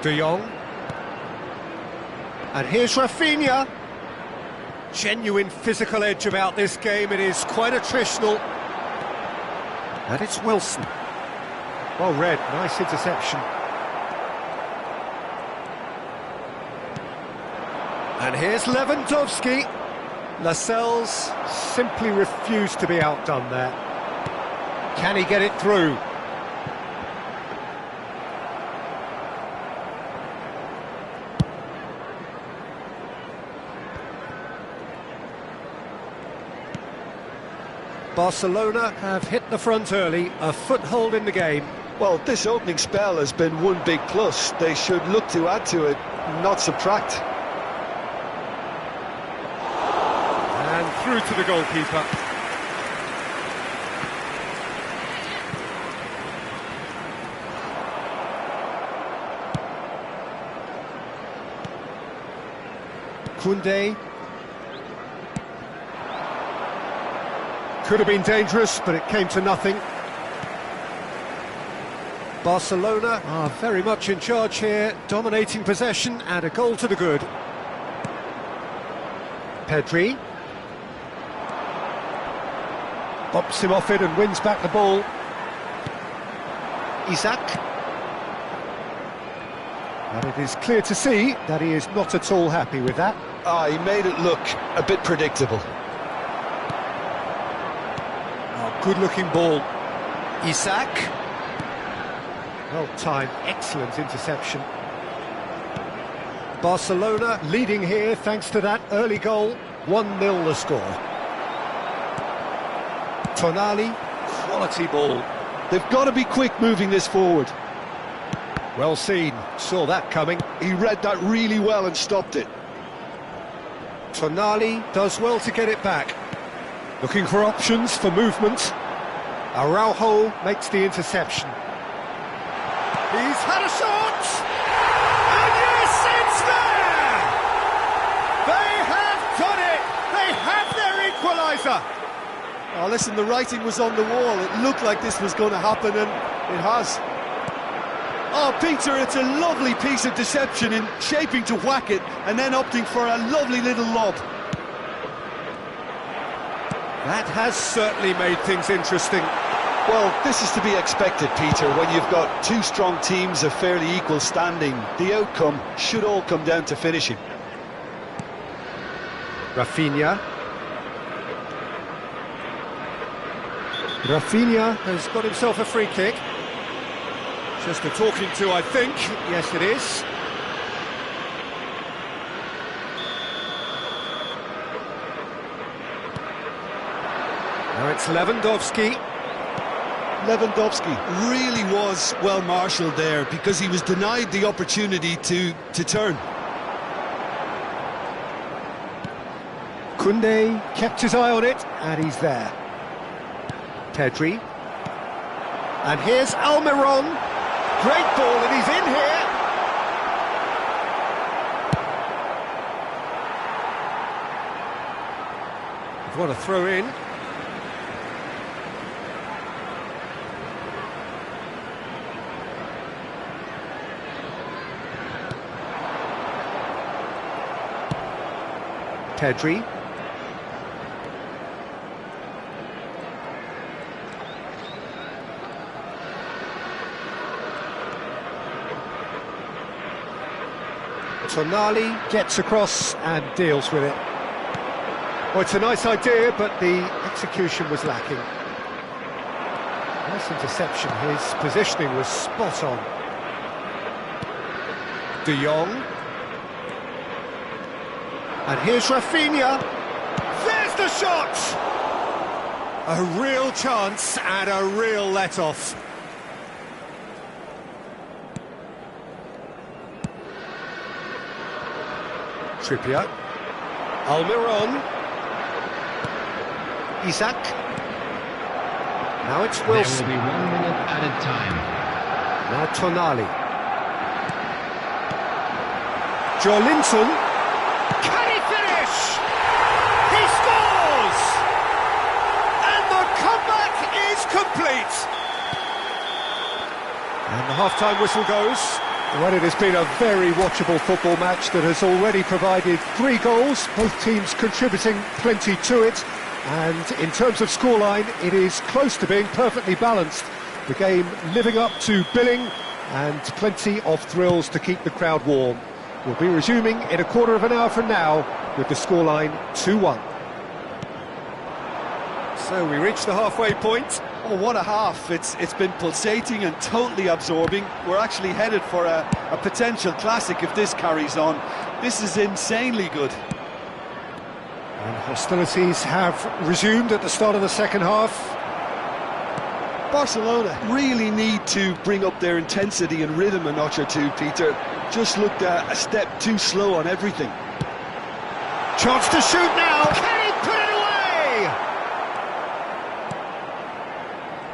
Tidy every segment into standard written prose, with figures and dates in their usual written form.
De Jong. And here's Rafinha. Genuine physical edge about this game. It is quite attritional. And it's Wilson. Well read, nice interception. And here's Lewandowski. Lascelles simply refused to be outdone there. Can he get it through? Barcelona have hit the front early, a foothold in the game. Well, this opening spell has been one big plus. They should look to add to it, not subtract. And through to the goalkeeper. Koundé. Could have been dangerous, but it came to nothing. Barcelona are very much in charge here, dominating possession and a goal to the good. Pedri. Bops him off it and wins back the ball. Isaac. And it is clear to see that he is not at all happy with that. He made it look a bit predictable. Good-looking ball. Isaac. Well timed, excellent interception. Barcelona leading here thanks to that early goal. 1-0 the score. Tonali, quality ball. They've got to be quick moving this forward. Well seen, saw that coming. He read that really well and stopped it. Tonali does well to get it back. Looking for options for movement. Araujo makes the interception. He's had a shot! And yes, it's there! They have done it! They have their equaliser! Oh, listen, the writing was on the wall. It looked like this was going to happen, and it has. Oh, Peter, it's a lovely piece of deception in shaping to whack it and then opting for a lovely little lob. That has certainly made things interesting. Well, this is to be expected, Peter, when you've got two strong teams of fairly equal standing. The outcome should all come down to finishing. Rafinha. Rafinha has got himself a free kick. Just a talking to, I think. Yes, it is. Now it's Lewandowski. Lewandowski really was well marshalled there because he was denied the opportunity to turn. Koundé kept his eye on it, and he's there. Pedri. And here's Almiron. Great ball, and he's in here. What a throw in. Pedri. Tonali gets across and deals with it. Well, it's a nice idea, but the execution was lacking. Nice interception. His positioning was spot on. De Jong. And here's Rafinha. There's the shot! A real chance and a real let-off. Trippier. Almiron. Isaac. Now it's Wilson. There will be 1 minute added time. Now Tonali. Joelinton. Can he finish? He scores! And the comeback is complete. And the half-time whistle goes. Well, it has been a very watchable football match that has already provided 3 goals, both teams contributing plenty to it. And in terms of scoreline, it is close to being perfectly balanced. The game living up to billing and plenty of thrills to keep the crowd warm. We'll be resuming in a quarter of an hour from now with the scoreline 2-1. So we reach the halfway point. Oh, what a half. It's been pulsating and totally absorbing. We're actually headed for a potential classic if this carries on. This is insanely good. And hostilities have resumed at the start of the second half. Barcelona really need to bring up their intensity and rhythm a notch or two, Peter. Just looked a step too slow on everything. Chance to shoot now. Can he put it away?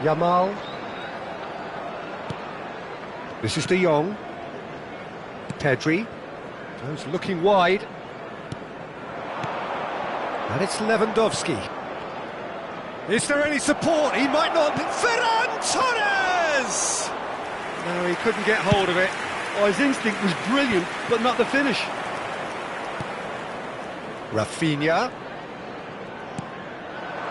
Yamal. This is De Jong. Pedri. Goes looking wide. And it's Lewandowski. Is there any support? He might not. Ferran Torres! No, he couldn't get hold of it. Oh, his instinct was brilliant, but not the finish. Rafinha.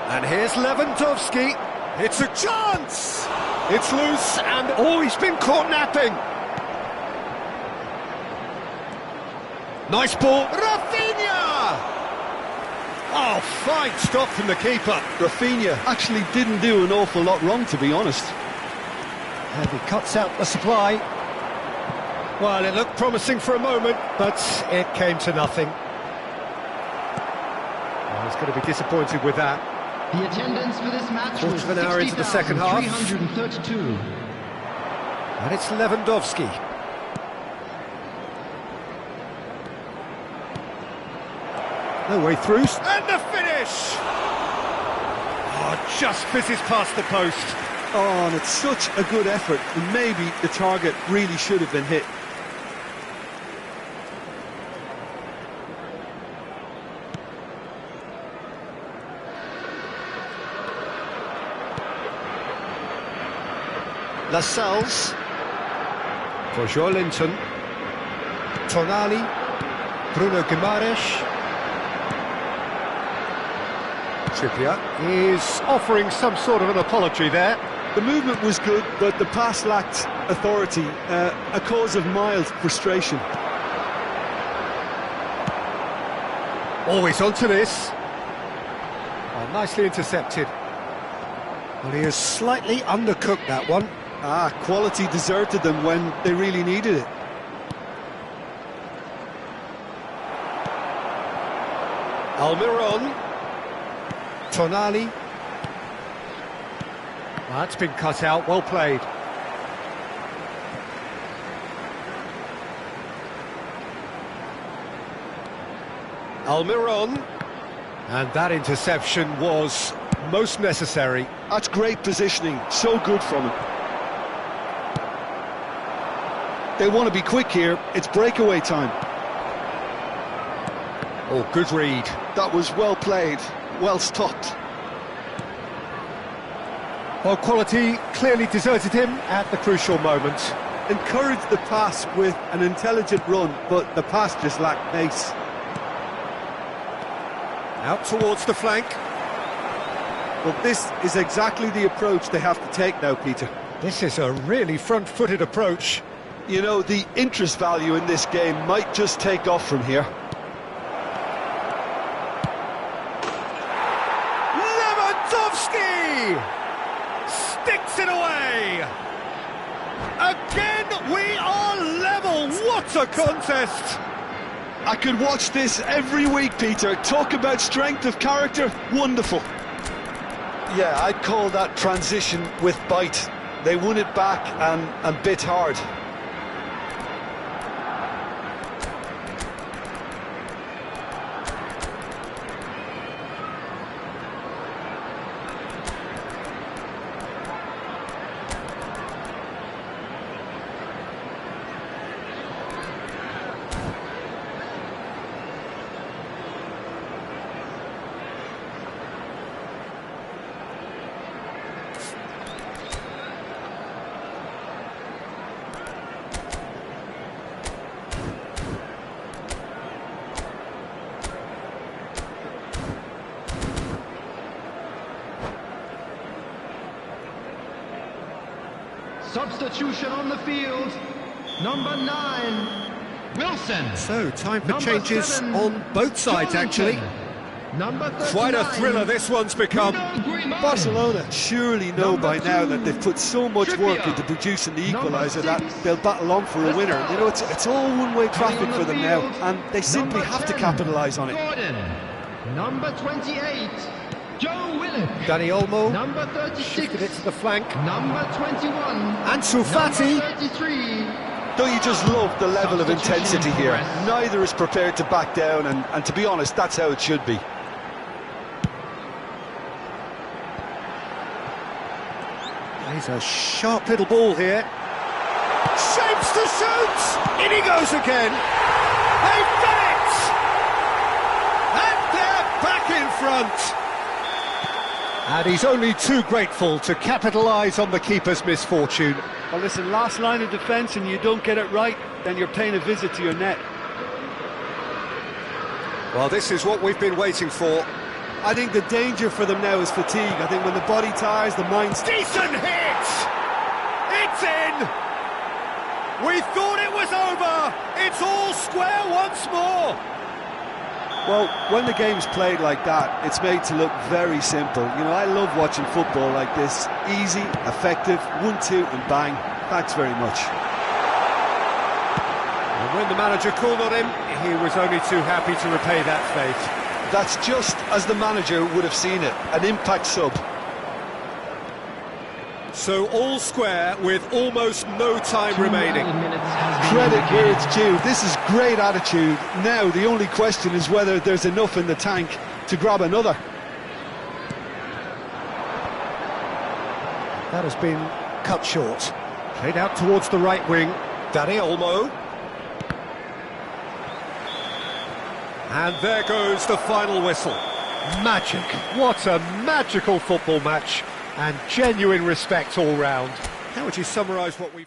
And here's Lewandowski. It's a chance! It's loose and, oh, he's been caught napping. Nice ball. Rafinha! Oh, fine stop from the keeper. Rafinha actually didn't do an awful lot wrong, to be honest. And he cuts out the supply. Well, it looked promising for a moment, but it came to nothing. Well, he's going to be disappointed with that. The attendance for this match Quarter was of an hour into the second half. 60,332. And it's Lewandowski. No way through. And the finish! Oh, just fizzes past the post. Oh, and it's such a good effort. Maybe the target really should have been hit. Lascelles. For Joelinton. Tonali. Bruno Guimaraes. Trippier is offering some sort of an apology there. The movement was good, but the pass lacked authority, a cause of mild frustration. Always onto this. Oh, nicely intercepted. Well, he has slightly undercooked that one. Ah, quality deserted them when they really needed it. Almiron. Tonali. That's been cut out, well played. Almiron. And that interception was most necessary. That's great positioning, so good from him. They want to be quick here, it's breakaway time. Oh, good read. That was well played, well stopped. Well, quality clearly deserted him at the crucial moment. Encouraged the pass with an intelligent run, but the pass just lacked pace. Out towards the flank. Well, this is exactly the approach they have to take now, Peter. This is a really front-footed approach. You know, the interest value in this game might just take off from here. Lewandowski! Sticks it away! Again, we are level! What a contest! I could watch this every week, Peter. Talk about strength of character, wonderful. Yeah, I'd call that transition with bite. They won it back and bit hard. Substitution on the field. Number 9, Wilson. So, time for Number changes 7, on both sides, Darlington. actually. Number 39, Quite a thriller this one's become. Barcelona surely know Number by now 2, that they've put so much work Trippier. into producing the Number equaliser that 6, they'll battle on for a winner. You know, it's all one-way traffic on the for them now, field. and they simply Number have to 10, capitalise on it. Gordon. Number 28, Joe Willock. Dani Olmo Number 36, shifted it to the flank. Number 21, Ansu Fati. Number 33. Don't you just love the level of Substitution intensity in here? progress. Neither is prepared to back down, and to be honest, that's how it should be. He's a sharp little ball here. Shapes to shoot! In he goes again! They've done it! And they're back in front! And he's only too grateful to capitalise on the keeper's misfortune. Well, listen, last line of defence and you don't get it right, then you're paying a visit to your net. Well, this is what we've been waiting for. I think the danger for them now is fatigue. I think when the body tires, the mind's... Decent hit! It's in! We thought it was over! It's all square once more! Well, when the game's played like that, it's made to look very simple. You know, I love watching football like this. Easy, effective, 1-2 and bang. Thanks very much. And when the manager called on him, he was only too happy to repay that faith. That's just as the manager would have seen it, an impact sub. So all square with almost no time remaining. Credit where it's due. This is great attitude. Now the only question is whether there's enough in the tank to grab another. That has been cut short. Played out towards the right wing. Dani Olmo. And there goes the final whistle. Magic. What a magical football match. And genuine respect all round. How would you summarise what we've...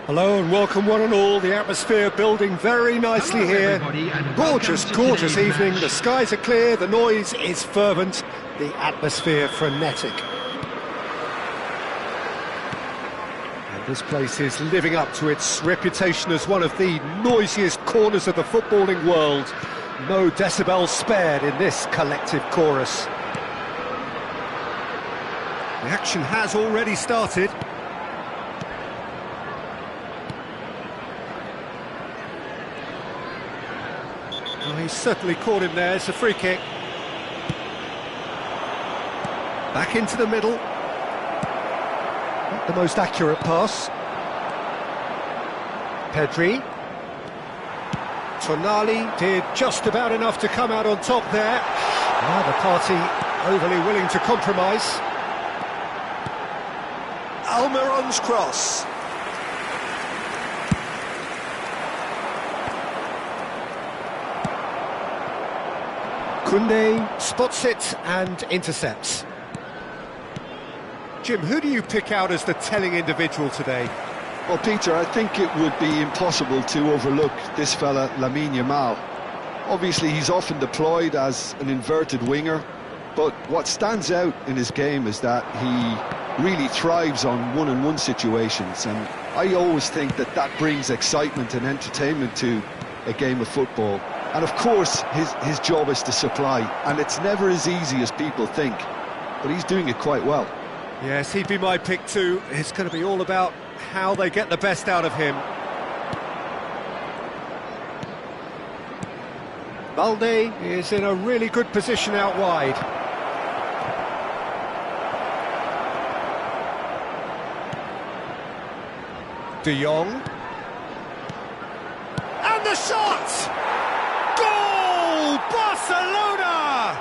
Hello and welcome one and all, the atmosphere building very nicely here. Gorgeous, gorgeous evening, the skies are clear, the noise is fervent, the atmosphere frenetic. And this place is living up to its reputation as one of the noisiest corners of the footballing world. No decibels spared in this collective chorus. The action has already started. Oh, he's certainly caught him there. It's a free kick. Back into the middle. Not the most accurate pass. Pedri. Tonali did just about enough to come out on top there. Neither party overly willing to compromise. Almiron's cross. Koundé spots it and intercepts. Jim, who do you pick out as the telling individual today? Well, Peter, I think it would be impossible to overlook this fella, Lamine Yamal. Obviously, he's often deployed as an inverted winger, but what stands out in his game is that he really thrives on one-on-one situations, and I always think that that brings excitement and entertainment to a game of football. And of course, his job is to supply, and it's never as easy as people think, but he's doing it quite well. Yes, he'd be my pick too. It's going to be all about how they get the best out of him. Balde is in a really good position out wide. De Jong. And the shot! Goal! Barcelona!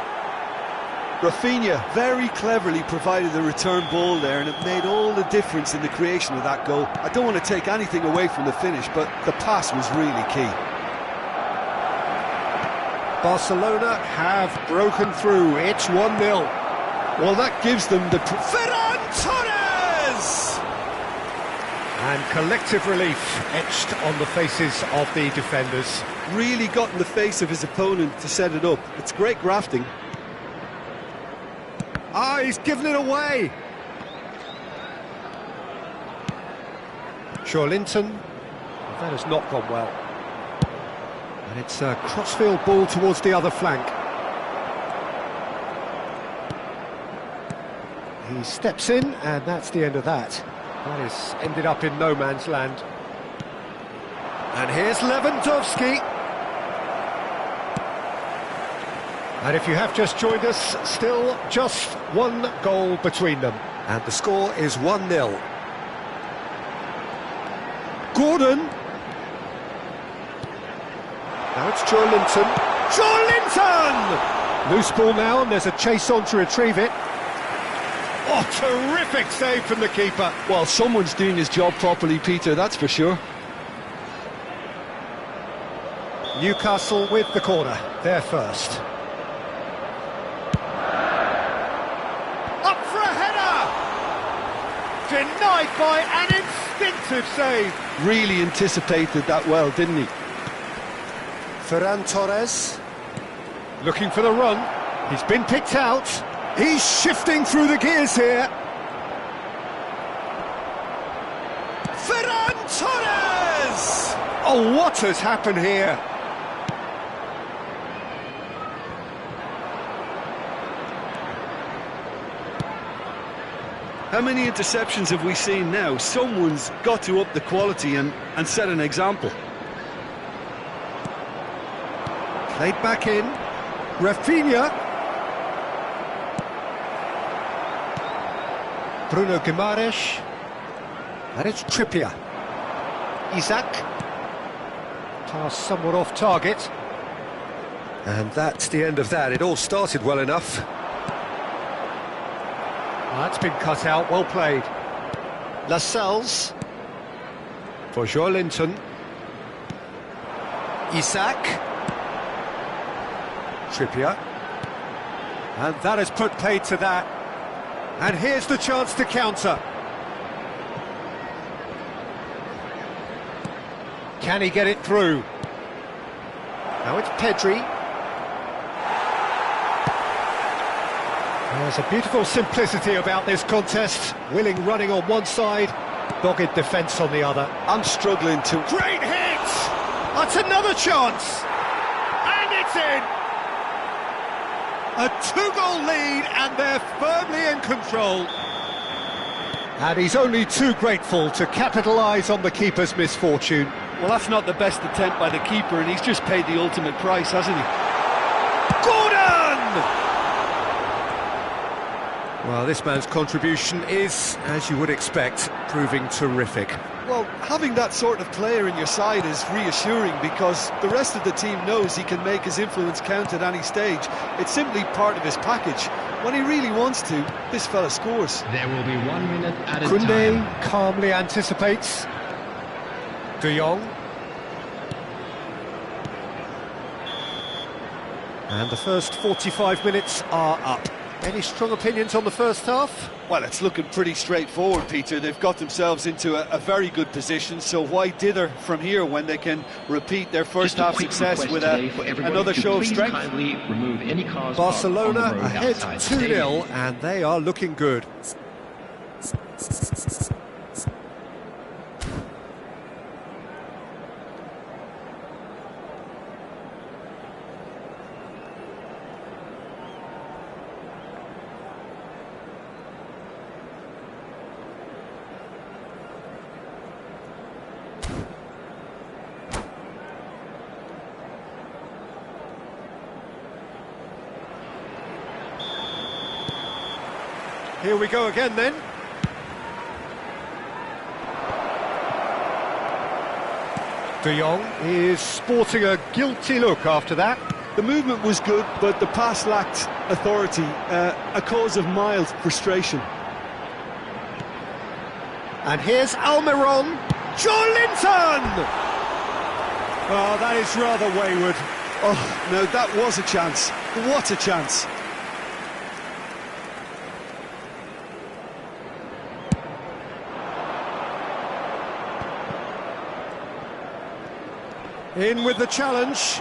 Rafinha very cleverly provided the return ball there, and it made all the difference in the creation of that goal. I don't want to take anything away from the finish, but the pass was really key. Barcelona have broken through. It's 1-0. Well, that gives them the... Ferran Torres! And collective relief etched on the faces of the defenders. Really got in the face of his opponent to set it up. It's great grafting. Ah, he's given it away. Linton. That has not gone well. And it's a crossfield ball towards the other flank. He steps in, and that's the end of that. That has ended up in no man's land. And here's Lewandowski. And if you have just joined us, still just one goal between them. And the score is 1-0. Gordon. Now it's Linton. Linton! Loose ball now, and there's a chase on to retrieve it. Oh, terrific save from the keeper. Well, someone's doing his job properly, Peter, that's for sure. Newcastle with the corner, they're first. Up for a header! Denied by an instinctive save. Really anticipated that well, didn't he? Ferran Torres, looking for the run. He's been picked out. He's shifting through the gears here. Ferran Torres! Oh, what has happened here? How many interceptions have we seen now? Someone's got to up the quality and set an example. Played back in. Rafinha. Bruno Guimaraes. And it's Trippier. Isaac. Pass somewhat off target. And that's the end of that. It all started well enough. That's been cut out, well played. Lascelles. For Joelinton. Isaac. Trippier. And that has put paid to that. And here's the chance to counter. Can he get it through? Now it's Pedri. There's a beautiful simplicity about this contest. Willing running on one side, dogged defence on the other. I'm struggling to... Great hit! That's another chance! And it's in! A two-goal lead, and they're firmly in control. And he's only too grateful to capitalise on the keeper's misfortune. Well, that's not the best attempt by the keeper, and he's just paid the ultimate price, hasn't he? Gordon! Well, this man's contribution is, as you would expect, proving terrific. Well, having that sort of player in your side is reassuring because the rest of the team knows he can make his influence count at any stage. It's simply part of his package. When he really wants to, this fella scores. There will be 1 minute at a Koundé time. calmly anticipates. De Jong. And the first 45 minutes are up. Any strong opinions on the first half? Well, it's looking pretty straightforward, Peter. They've got themselves into a very good position, so why dither from here when they can repeat their first half success with another show of strength? Barcelona ahead 2-0, and they are looking good. Here we go again then. De Jong is sporting a guilty look after that. The movement was good, but the pass lacked authority, a cause of mild frustration. And here's Almiron. Joelinton! Oh, that is rather wayward. Oh, no, that was a chance. What a chance. In with the challenge.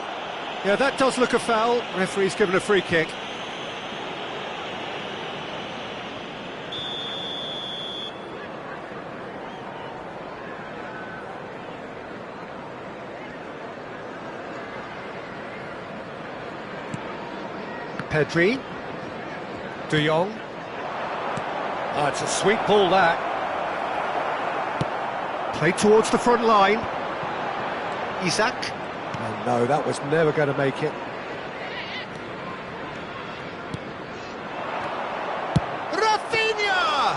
Yeah, that does look a foul. Referee's given a free kick. Pedri. De Jong. Oh, it's a sweet ball, that. Played towards the front line. Isaac. Oh no, that was never going to make it. Rafinha!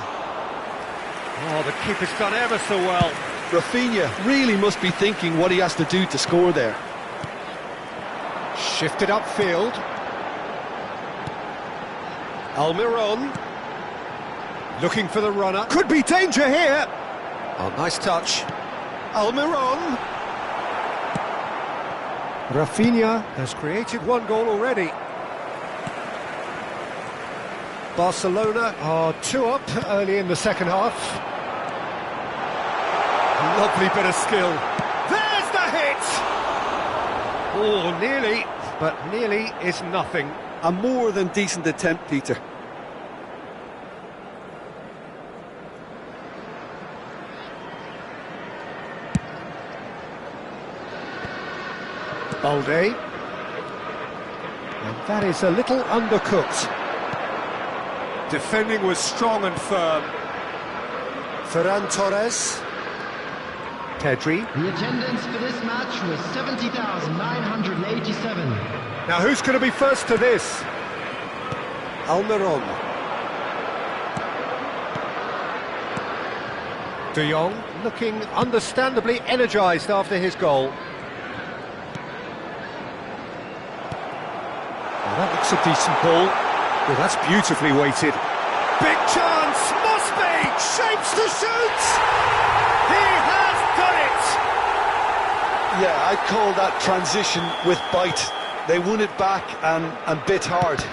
Oh, the keeper's done ever so well. Rafinha really must be thinking what he has to do to score there. Shifted upfield. Almiron. Looking for the runner. Could be danger here. Oh, nice touch. Almiron. Rafinha has created one goal already. Barcelona are 2 up early in the second half. Lovely bit of skill. There's the hit! Oh, nearly, but nearly is nothing. A more than decent attempt, Peter. Balde. And that is a little undercooked. Defending was strong and firm. Ferran Torres. Pedri. The attendance for this match was 70,987. Now who's going to be first to this? Almiron. De Jong looking understandably energised after his goal. Well, that looks a decent ball. Well, that's beautifully weighted. Big chance, must be! Shapes to shoot! He has done it! Yeah, I'd call that transition with bite. They won it back and bit hard.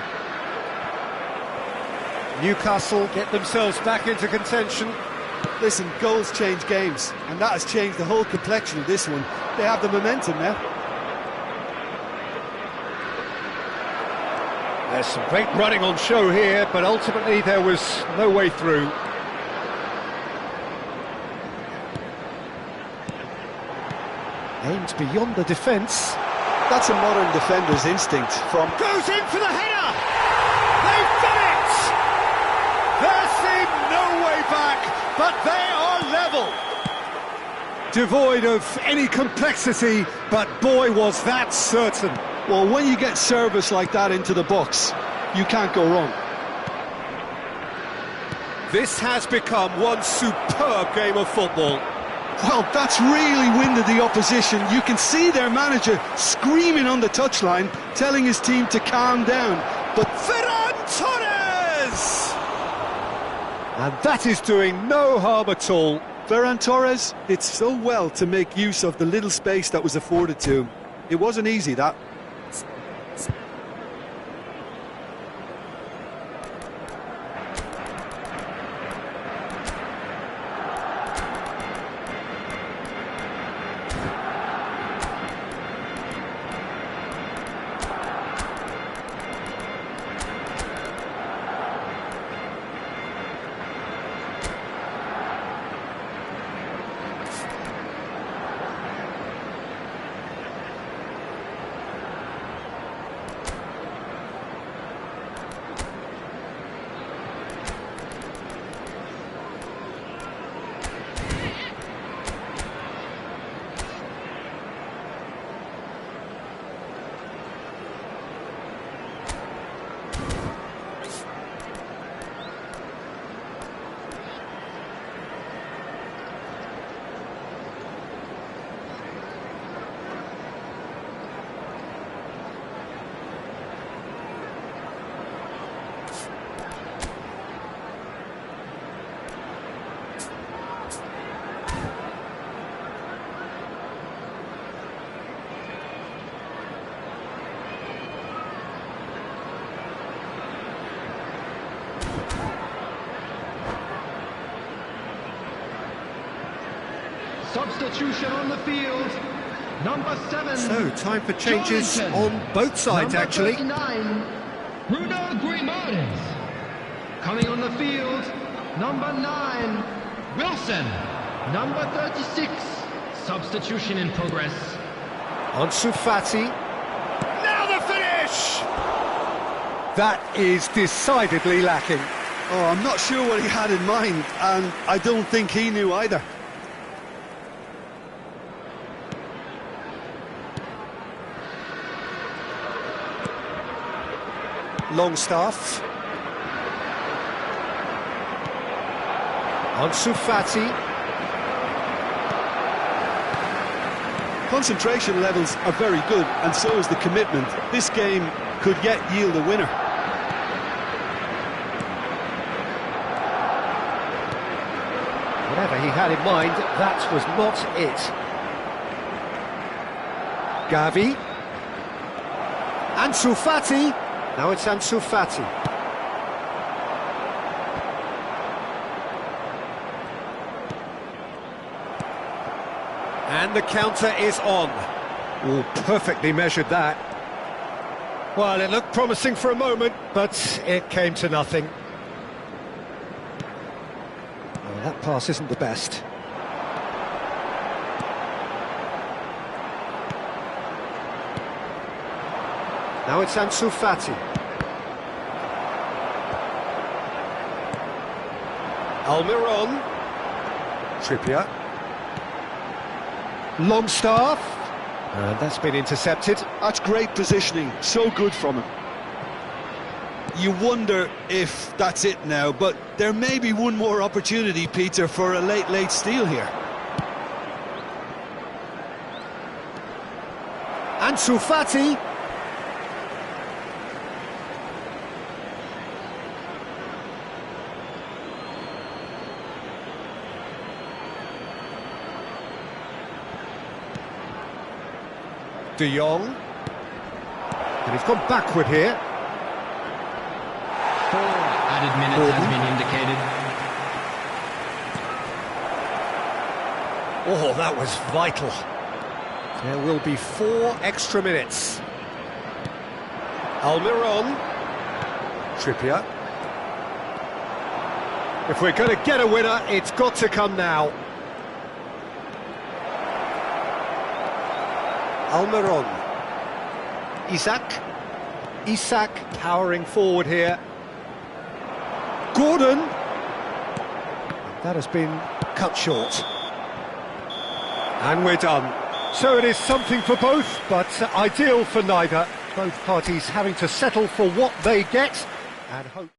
Newcastle get themselves back into contention. Listen, goals change games, and that has changed the whole complexion of this one. They have the momentum now. There's some great running on show here, but ultimately there was no way through. Aimed beyond the defence. That's a modern defender's instinct from... Goes in for the header! They've done it! There seemed no way back, but they are level! Devoid of any complexity, but boy was that certain. Well, when you get service like that into the box, you can't go wrong. This has become one superb game of football. Well, that's really winded the opposition. You can see their manager screaming on the touchline, telling his team to calm down. But Ferran Torres! And that is doing no harm at all. Ferran Torres did so well to make use of the little space that was afforded to him. It wasn't easy, that. Substitution on the field, number 7. So, time for changes Johnson. On both sides, Number actually. 39, Bruno Grimaldes. Coming on the field, number 9, Wilson. Number 36, substitution in progress. Ansu Fati. Now the finish! That is decidedly lacking. Oh, I'm not sure what he had in mind, and I don't think he knew either. Longstaff. Ansu Fati. Concentration levels are very good, and so is the commitment. This game could yet yield a winner. Whatever he had in mind, that was not it. Gavi. Ansu Fati. Now it's Ansu Fati. And the counter is on. Oh, perfectly measured that. Well, it looked promising for a moment, but it came to nothing. Oh, that pass isn't the best. Now it's Ansu Fati. Almiron. Trippier. Longstaff. And that's been intercepted. That's great positioning, so good from him. You wonder if that's it now, but there may be one more opportunity, Peter, for a late steal here. Ansu Fati. De Jong. And he's gone backward here. 4 added minutes Gordon. has been indicated. Oh, that was vital. There will be 4 extra minutes. Almiron. Trippier. If we're going to get a winner, it's got to come now. Almiron. Isak powering forward here. Gordon. That has been cut short. And we're done. So it is something for both, but ideal for neither. Both parties having to settle for what they get and hope.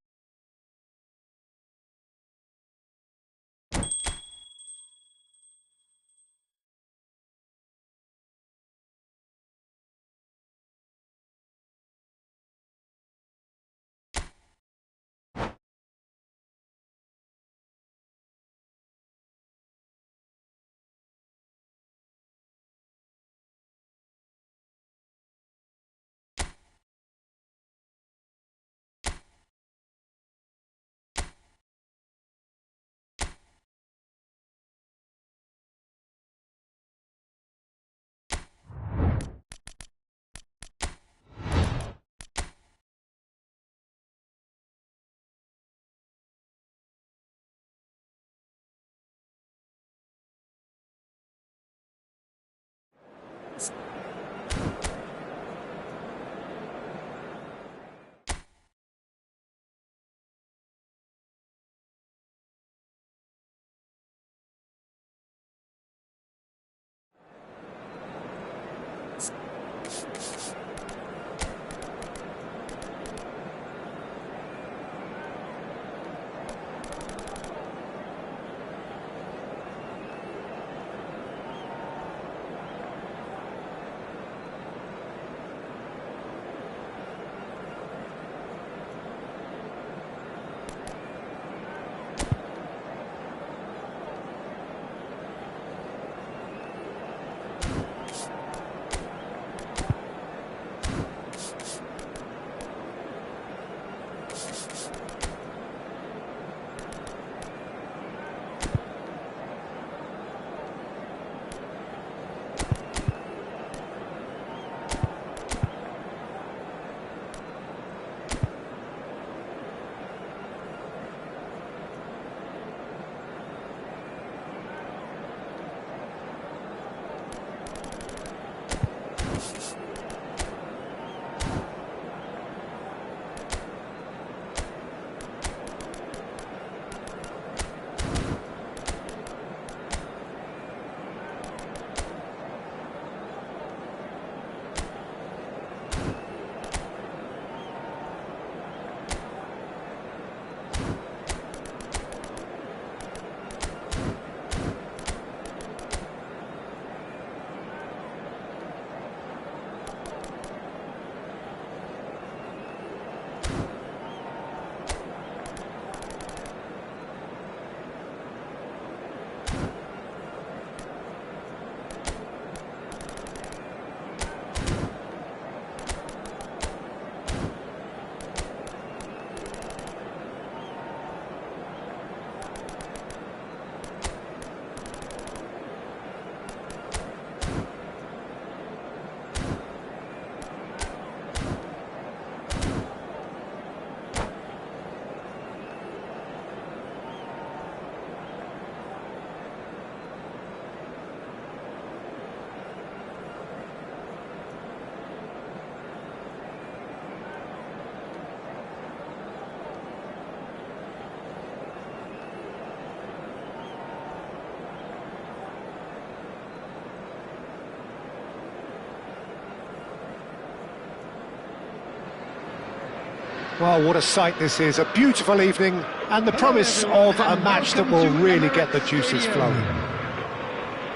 Well, what a sight this is, a beautiful evening, and the promise of a match that will really get the juices flowing.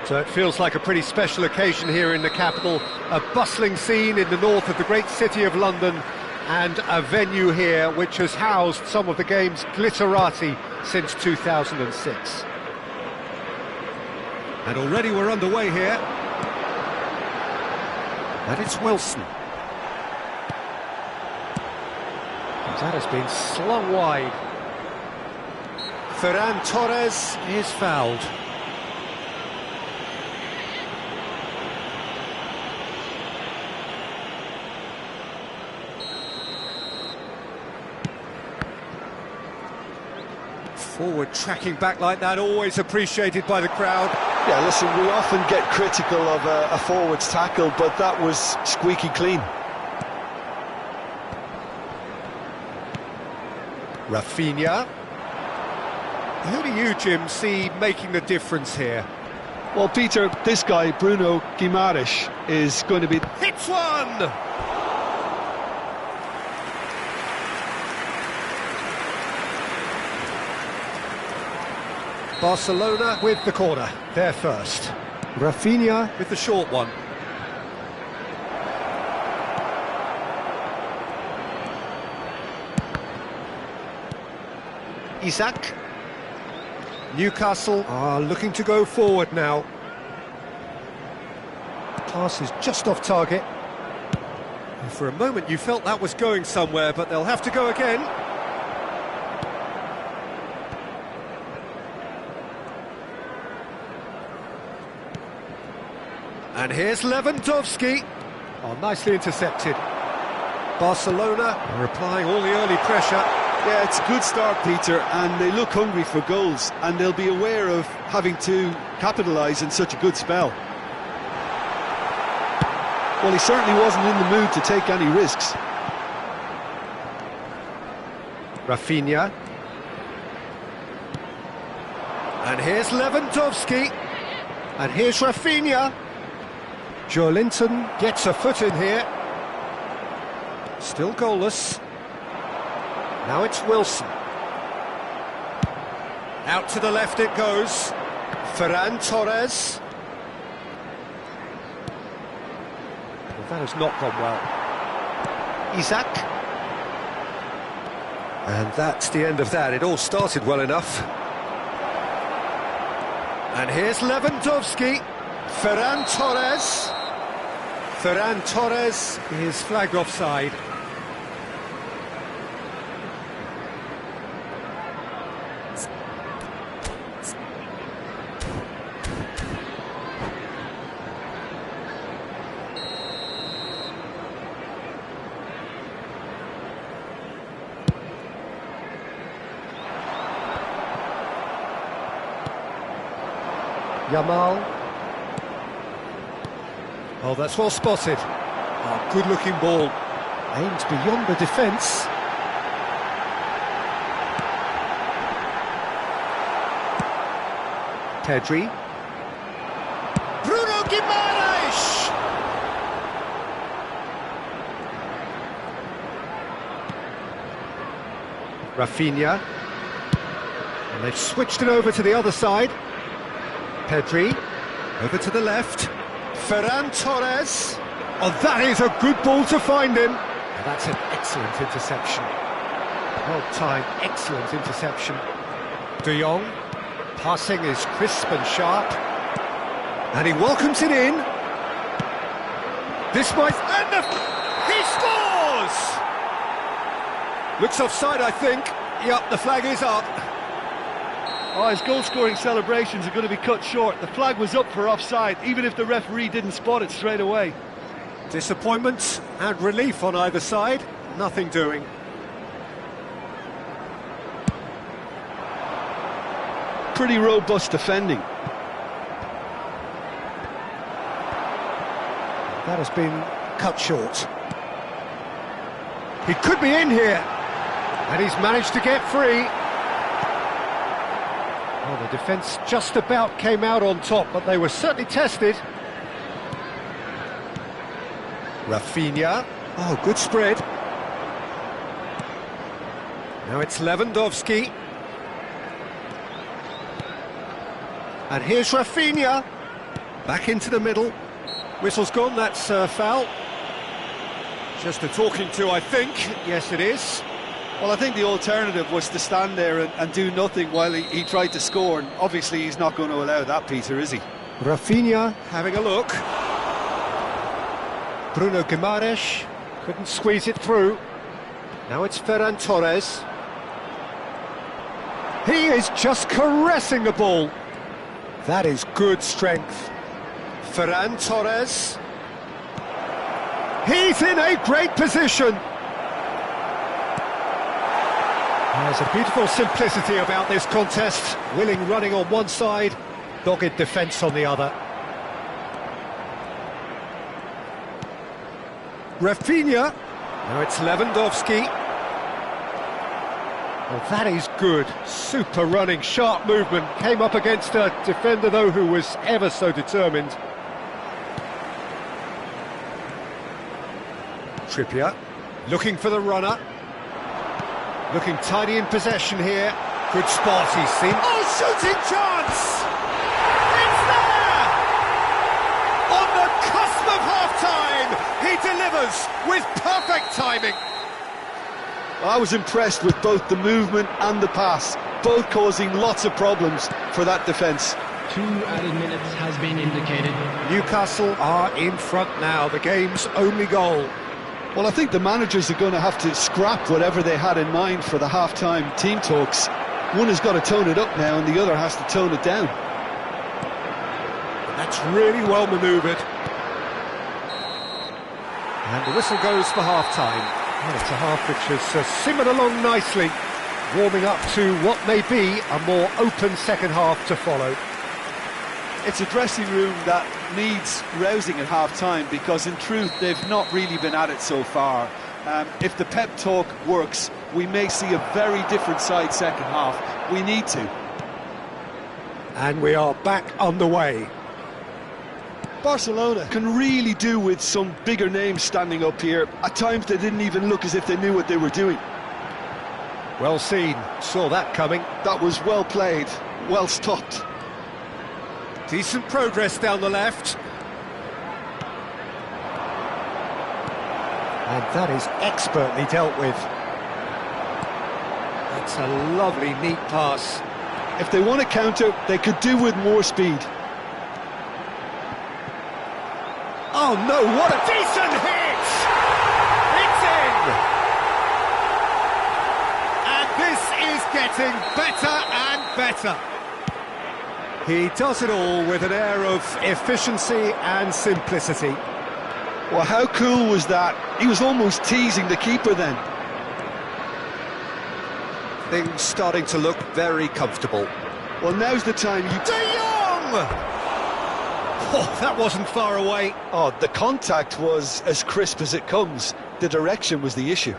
So it feels like a pretty special occasion here in the capital, a bustling scene in the north of the great city of London, and a venue here which has housed some of the game's glitterati since 2006. And already we're underway here. And it's Wilson. That has been slung wide. Ferran Torres is fouled. Forward tracking back like that, always appreciated by the crowd. Yeah, listen, we often get critical of a forward's tackle, but that was squeaky clean. Rafinha. Who do you, Jim, see making the difference here? Well, Peter, this guy, Bruno Guimaraes, is going to be... Hits one! Barcelona with the corner, they're first. Rafinha with the short one. Isaac. Newcastle are looking to go forward now. Pass is just off target. For a moment you felt that was going somewhere, but they'll have to go again. And here's Lewandowski. Oh, nicely intercepted. Barcelona are applying all the early pressure. Yeah, it's a good start, Peter, and they look hungry for goals, and they'll be aware of having to capitalise in such a good spell. Well, he certainly wasn't in the mood to take any risks. Rafinha. And here's Lewandowski. And here's Rafinha. Joelinton gets a foot in here. Still goalless. Now it's Wilson. Out to the left it goes. Ferran Torres. Well, that has not gone well. Isaac. And that's the end of that. It all started well enough. And here's Lewandowski. Ferran Torres. Ferran Torres is flagged offside. Yamal. Oh, that's well spotted. Oh, good-looking ball. Aimed beyond the defence. Pedri. Bruno Guimaraes! Rafinha. And they've switched it over to the other side. Pedri, over to the left. Ferran Torres. Oh, that is a good ball to find him. And that's an excellent interception. Well-timed, excellent interception. De Jong. Passing is crisp and sharp. And he welcomes it in. This might... And he scores! Looks offside, I think. Yep, the flag is up. Oh, his goal-scoring celebrations are going to be cut short. The flag was up for offside, even if the referee didn't spot it straight away. Disappointment and relief on either side. Nothing doing. Pretty robust defending. That has been cut short. He could be in here. And he's managed to get free. Well, the defence just about came out on top, but they were certainly tested. Rafinha. Oh, good spread. Now it's Lewandowski. And here's Rafinha. Back into the middle. Whistle's gone, that's foul. Just a talking to, I think. Yes, it is. Well, I think the alternative was to stand there and do nothing while he tried to score, and obviously he's not going to allow that, Peter, is he? Rafinha having a look. Bruno Guimaraes couldn't squeeze it through. Now it's Ferran Torres. He is just caressing the ball. That is good strength. Ferran Torres. He's in a great position. There's a beautiful simplicity about this contest. Willing running on one side, dogged defence on the other. Rafinha. Now it's Lewandowski. Well, that is good. Super running, sharp movement. Came up against a defender, though, who was ever so determined. Trippier, looking for the runner. Looking tidy in possession here. Good spot, he's seen. Oh, shooting chance! It's there! On the cusp of half-time, he delivers with perfect timing. I was impressed with both the movement and the pass, both causing lots of problems for that defence. 2 added minutes has been indicated. Newcastle are in front now, the game's only goal. Well, I think the managers are going to have to scrap whatever they had in mind for the half-time team talks. One has got to tone it up now and the other has to tone it down. That's really well manoeuvred. And the whistle goes for half-time. Well, it's a half which has simmered along nicely, warming up to what may be a more open second half to follow. It's a dressing room that needs rousing at half-time because, in truth, they've not really been at it so far. If the pep talk works, we may see a very different side second half. We need to. And we are back underway. Barcelona can really do with some bigger names standing up here. At times they didn't even look as if they knew what they were doing. Well seen, saw that coming. That was well played, well stopped. Decent progress down the left. And that is expertly dealt with. That's a lovely, neat pass. If they want to counter, they could do with more speed. Oh no, what a decent hit! It's in! And this is getting better and better. He does it all with an air of efficiency and simplicity. Well, how cool was that? He was almost teasing the keeper then. Things starting to look very comfortable. Well, now's the time you... De Jong! Oh, that wasn't far away. Oh, the contact was as crisp as it comes. The direction was the issue.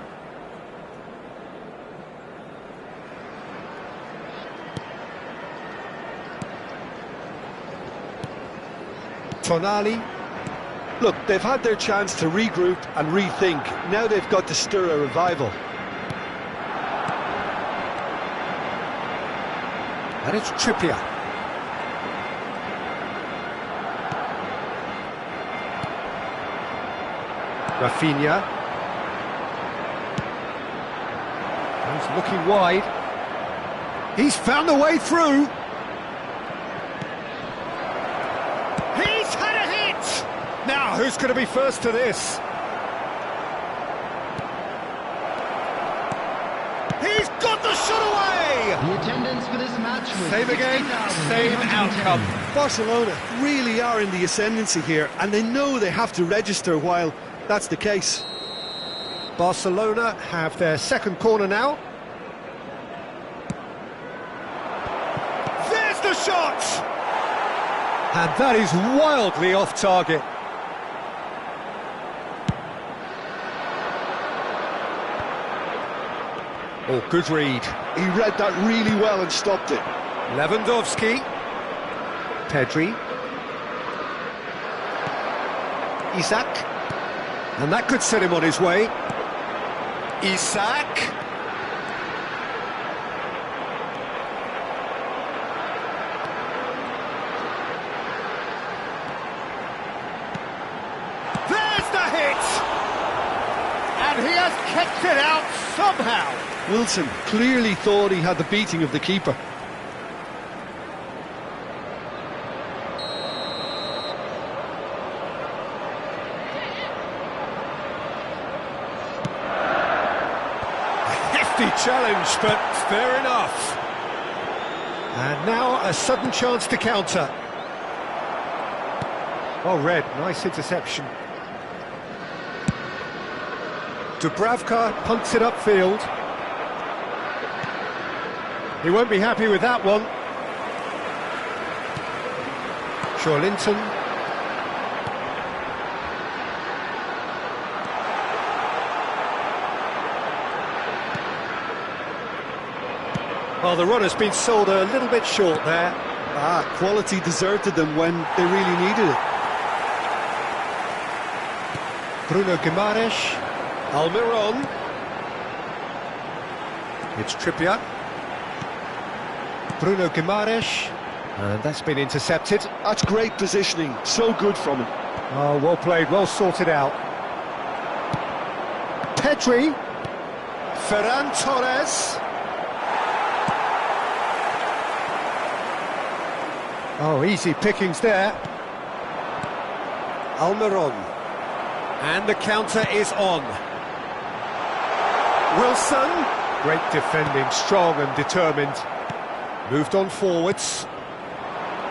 Tonali. Look, they've had their chance to regroup and rethink. Now they've got to stir a revival. And it's Trippier. Rafinha. He's looking wide. He's found a way through. He's had a hit! Now, who's going to be first to this? He's got the shot away! The attendance for this match was Same again, same outcome. Barcelona really are in the ascendancy here, and they know they have to register while that's the case. Barcelona have their second corner now. There's the shot! And that is wildly off target. Oh, good read. He read that really well and stopped it. Lewandowski. Pedri. Isak. And that could set him on his way. Isak. And he has kept it out somehow. Wilson clearly thought he had the beating of the keeper. Hefty challenge, but fair enough. And now a sudden chance to counter. Oh, Red, nice interception. Dubravka punts it upfield. He won't be happy with that one. Linton. Well, the run has been sold a little bit short there. Quality deserted them when they really needed it. Bruno Guimaraes. Almiron. It's Trippier. Bruno Guimaraes. And that's been intercepted. That's great positioning, so good from him. Oh, well played, well sorted out. Pedri. Ferran Torres. Oh, easy pickings there. Almiron. And the counter is on. Wilson. Great defending, strong and determined. Moved on forwards.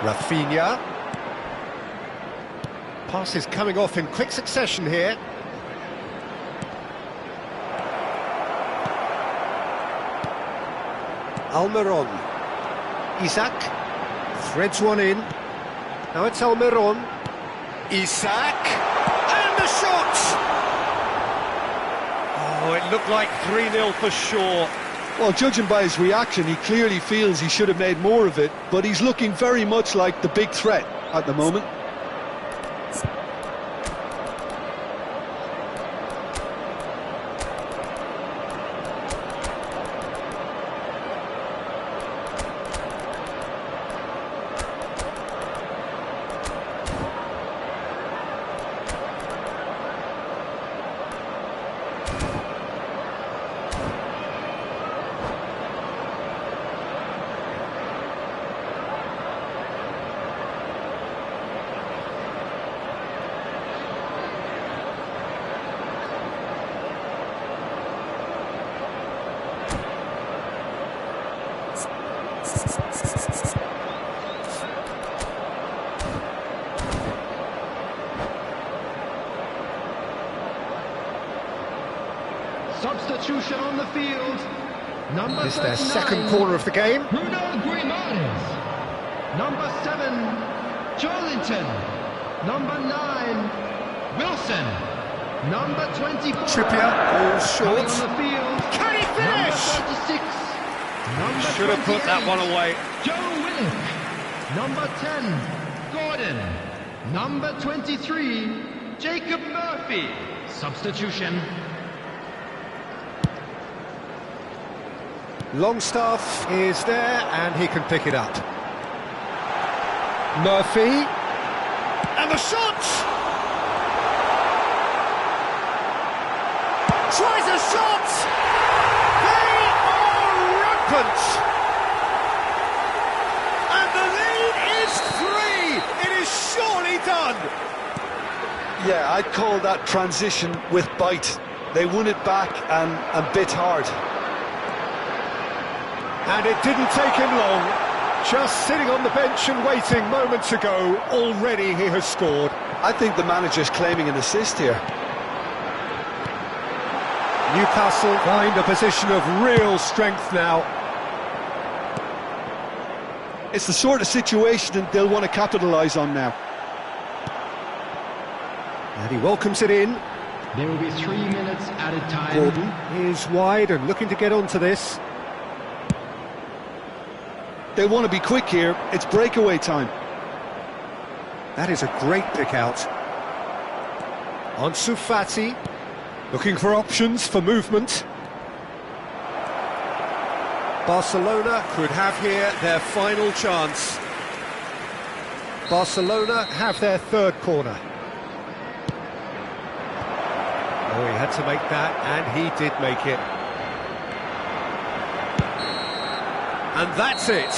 Rafinha. Passes coming off in quick succession here. Almiron. Isaac. Threads one in. Now it's Almiron. Isaac. And the shot! Oh, it looked like 3-0 for sure. Well, judging by his reaction, he clearly feels he should have made more of it, but he's looking very much like the big threat at the moment. Substitution on the field. Number This is their 39, second corner of the game. Bruno Guimaraes. Number 7, Joelinton. Number 9, Wilson. Number 24. Trippier, falls Coming short. on the field. Can he finish? Number 36. Number Should have put that 28, one away. Joe Willock. Number 10, Gordon. Number 23, Jacob Murphy. Substitution. Longstaff is there and he can pick it up. Murphy. And the shot! Tries a shot! They are rampant! And the lead is 3! It is surely done! Yeah, I'd call that transition with bite. They won it back and bit hard. And it didn't take him long. Just sitting on the bench and waiting moments ago, already he has scored. I think the manager's claiming an assist here. Newcastle find a position of real strength now. It's the sort of situation that they'll want to capitalise on now. And he welcomes it in. There will be 3 minutes added time. Gordon is wide and looking to get onto this. They want to be quick here. It's breakaway time. That is a great pick out. Ansu Fati, looking for options for movement. Barcelona could have here their final chance. Barcelona have their third corner. Oh, he had to make that, and he did make it. And that's it.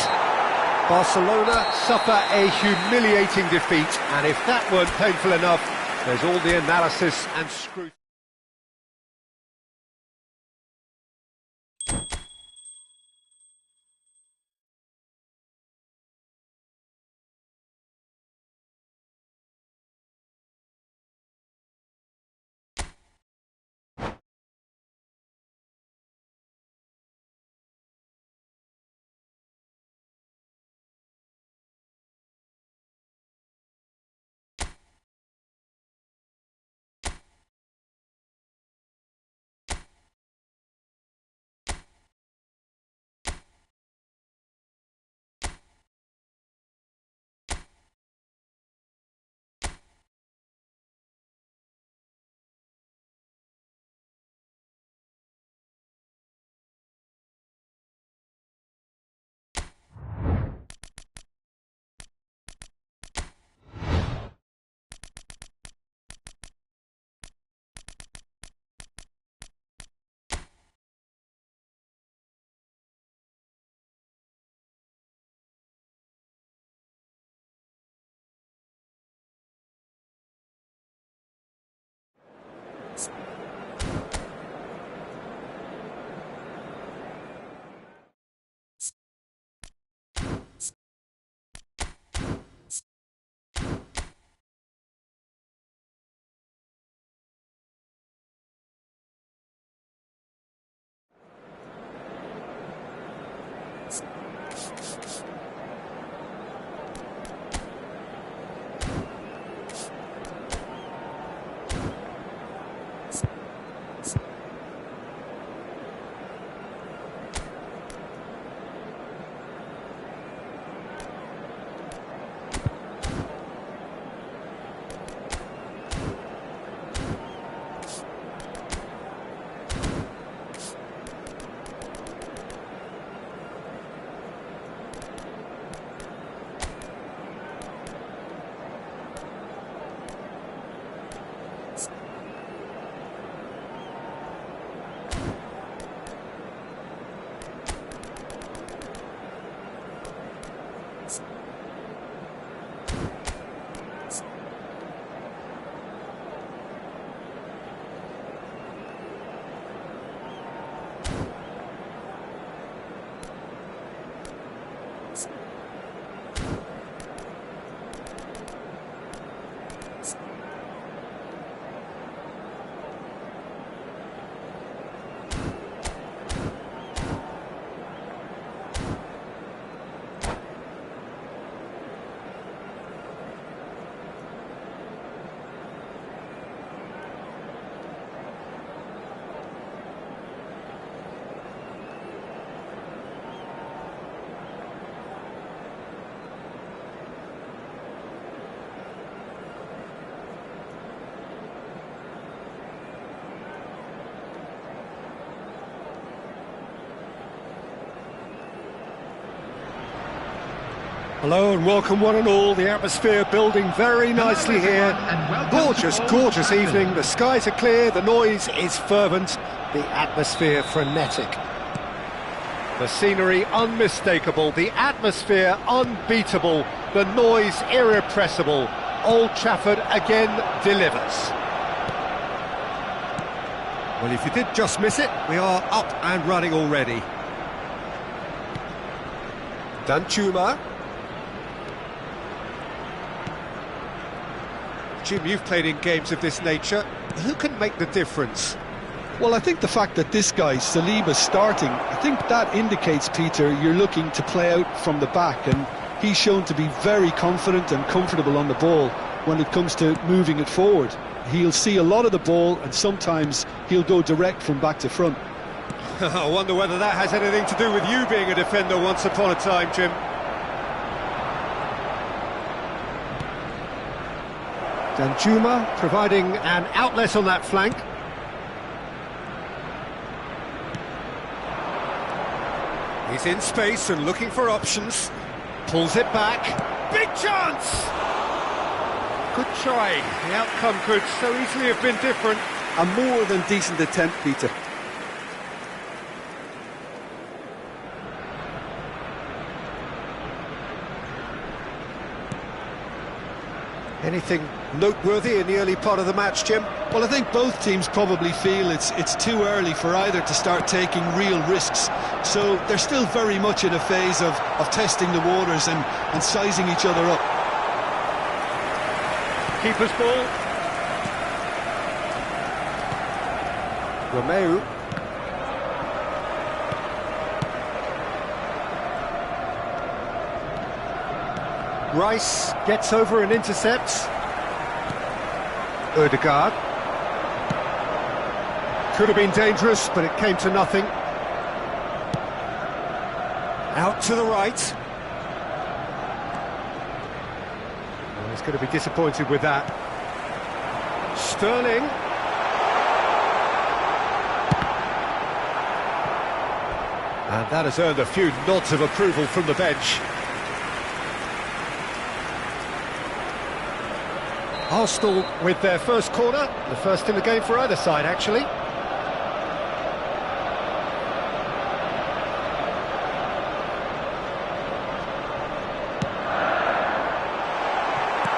Barcelona suffer a humiliating defeat, and if that weren't painful enough, there's all the analysis and scrutiny. Hello and welcome one and all, the atmosphere building very nicely here. Gorgeous, gorgeous evening, the skies are clear, the noise is fervent, the atmosphere frenetic. The scenery unmistakable, the atmosphere unbeatable, the noise irrepressible. Old Trafford again delivers. Well, if you did just miss it, we are up and running already. Danjuma. Jim, you've played in games of this nature. Who can make the difference? Well, I think the fact that this guy, Saliba's starting, I think that indicates, Peter, you're looking to play out from the back, and he's shown to be very confident and comfortable on the ball when it comes to moving it forward. He'll see a lot of the ball, and sometimes he'll go direct from back to front. I wonder whether that has anything to do with you being a defender once upon a time, Jim. Danjuma providing an outlet on that flank. He's in space and looking for options. Pulls it back. Big chance! Good try. The outcome could so easily have been different. A more than decent attempt, Peter. Anything noteworthy in the early part of the match, Jim? Well, I think both teams probably feel it's too early for either to start taking real risks. So they're still very much in a phase of testing the waters and sizing each other up. Keeper's ball. Romeu. Rice gets over and intercepts. Ødegaard. Could have been dangerous, but it came to nothing. Out to the right. Well, he's going to be disappointed with that. Sterling. And that has earned a few nods of approval from the bench. Arsenal with their first corner, the first in the game for either side, actually.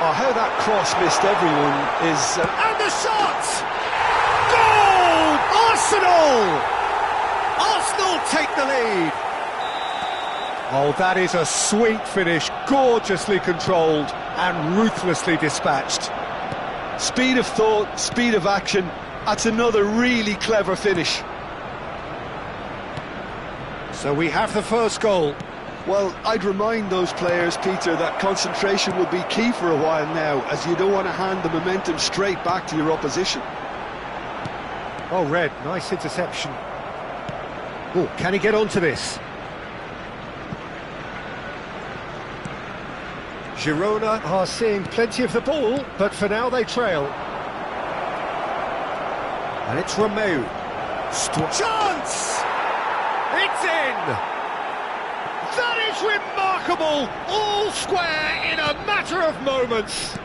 Oh, how that cross missed everyone is... And the shot! Goal! Arsenal! Arsenal take the lead! Oh, that is a sweet finish, gorgeously controlled and ruthlessly dispatched. Speed of thought, speed of action, that's another really clever finish. So we have the first goal. Well, I'd remind those players, Peter, that concentration will be key for a while now, as you don't want to hand the momentum straight back to your opposition. Oh, Red, nice interception. Oh, can he get onto this? Girona are seeing plenty of the ball, but for now they trail. And it's Romeu. Chance! It's in! That is remarkable! All square in a matter of moments.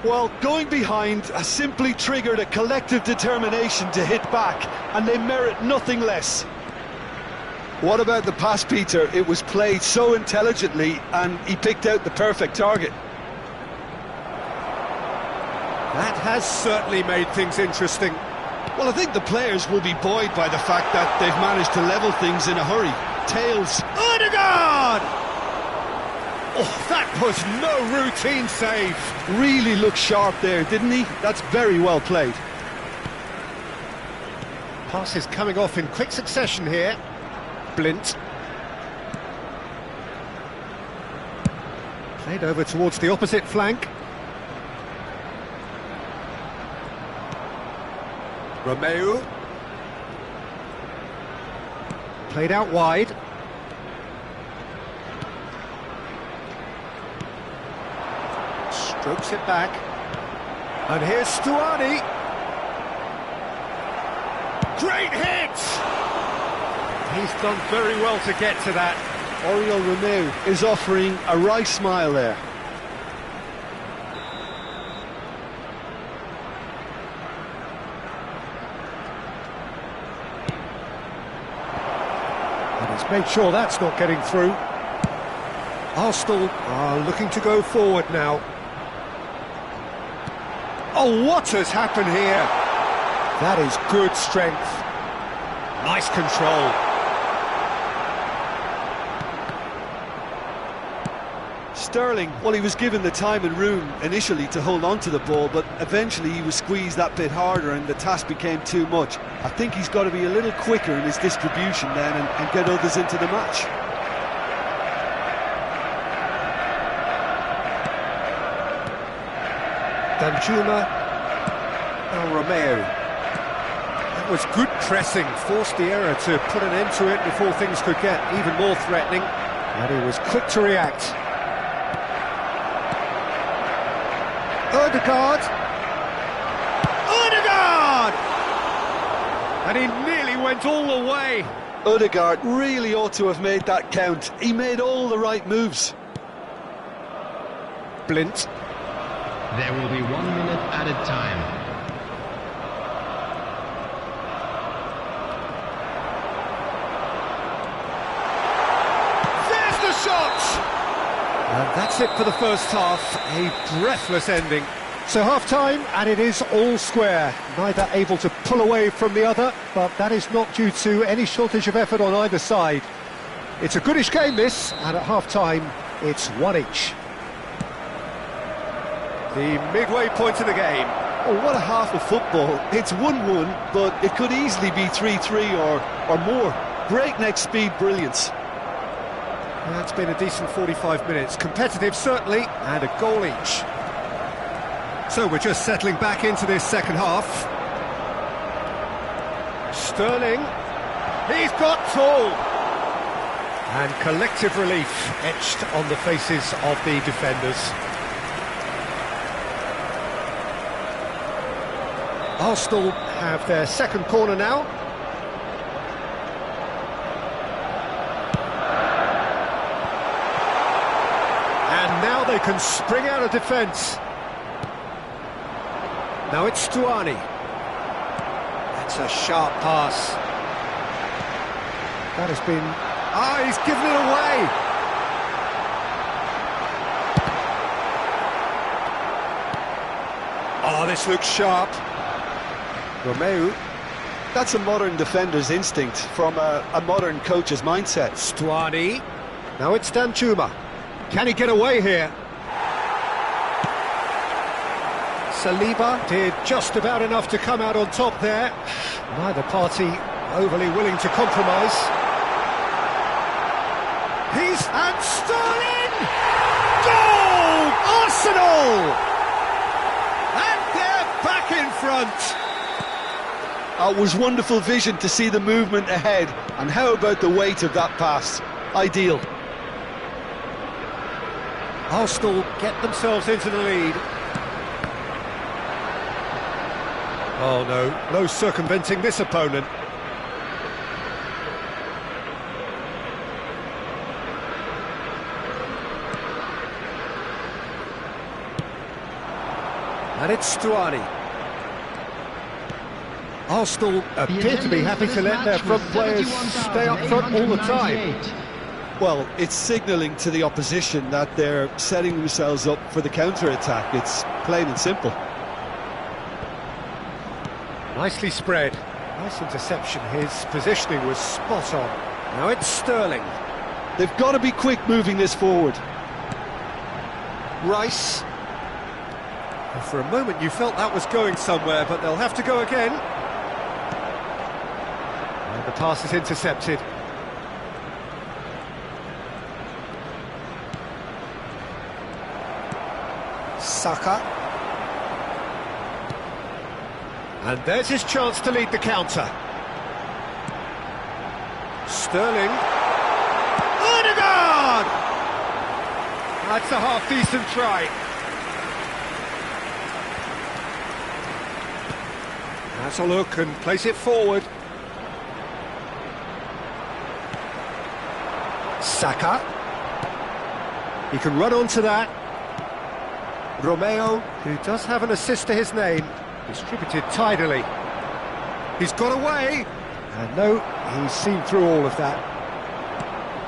Well, going behind has simply triggered a collective determination to hit back, and they merit nothing less. What about the pass, Peter? It was played so intelligently, and he picked out the perfect target. That has certainly made things interesting. Well, I think the players will be buoyed by the fact that they've managed to level things in a hurry. Tails. Ødegaard! Oh, that was no routine save. Really looked sharp there, didn't he? That's very well played. Passes coming off in quick succession here. Blint. Played over towards the opposite flank. Romeu. Played out wide. Strokes it back. And here's Stuani. Great hit! He's done very well to get to that. Oriol Romeu is offering a wry smile there. And he's made sure that's not getting through. Arsenal are looking to go forward now. Oh, what has happened here? That is good strength. Nice control. Sterling, well, he was given the time and room initially to hold on to the ball, but eventually he was squeezed that bit harder and the task became too much. I think he's got to be a little quicker in his distribution then and get others into the match. Danjuma and Romeu. That was good pressing, forced the error to put an end to it before things could get even more threatening, and he was quick to react. Ødegaard! Ødegaard! And he nearly went all the way. Ødegaard really ought to have made that count. He made all the right moves. Blint. There will be 1 minute added time. shot! And that's it for the first half, a breathless ending. So half-time, and it is all square. Neither able to pull away from the other, but that is not due to any shortage of effort on either side. It's a goodish game, this, and at half-time, it's one each. The midway point of the game. Oh, what a half of football. It's 1-1, but it could easily be 3-3 or more. Breakneck speed brilliance. That's been a decent 45 minutes. Competitive, certainly, and a goal each. So we're just settling back into this second half. Sterling, he's got full! And collective relief etched on the faces of the defenders. Arsenal have their second corner now. And now they can spring out of defence. Now it's Stuani. That's a sharp pass. That has been... Ah, he's given it away! Oh, this looks sharp. Romeu. That's a modern defender's instinct from a modern coach's mindset. Stuani. Now it's Danjuma. Can he get away here? Saliba did just about enough to come out on top there. Neither party overly willing to compromise. And Sterling! Goal! Arsenal! And they're back in front! It was wonderful vision to see the movement ahead, and how about the weight of that pass? Ideal. Arsenal get themselves into the lead. Oh no circumventing this opponent. And it's Stuani. Arsenal appear to be happy to let their front players stay up front all the time. Well, it's signalling to the opposition that they're setting themselves up for the counter-attack. It's plain and simple. Nicely spread. Nice interception. His positioning was spot on. Now it's Sterling. They've got to be quick moving this forward. Rice. And for a moment you felt that was going somewhere, but they'll have to go again. And the pass is intercepted. Saka. And there's his chance to lead the counter. Sterling. Odegaard! That's a half-decent try. That's a look and place it forward. Saka. He can run onto that. Romeu, who does have an assist to his name, distributed tidily. He's got away. And no, he's seen through all of that.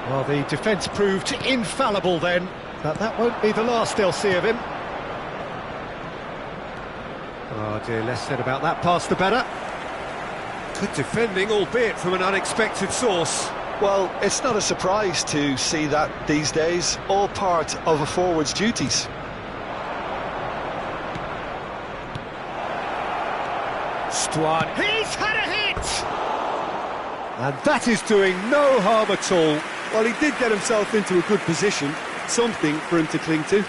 Well, the defence proved infallible then, but that won't be the last they'll see of him. Oh dear, less said about that pass the better. Good defending, albeit from an unexpected source. Well, it's not a surprise to see that these days, all part of a forward's duties. Stuart, he's had a hit! And that is doing no harm at all. Well, he did get himself into a good position, something for him to cling to.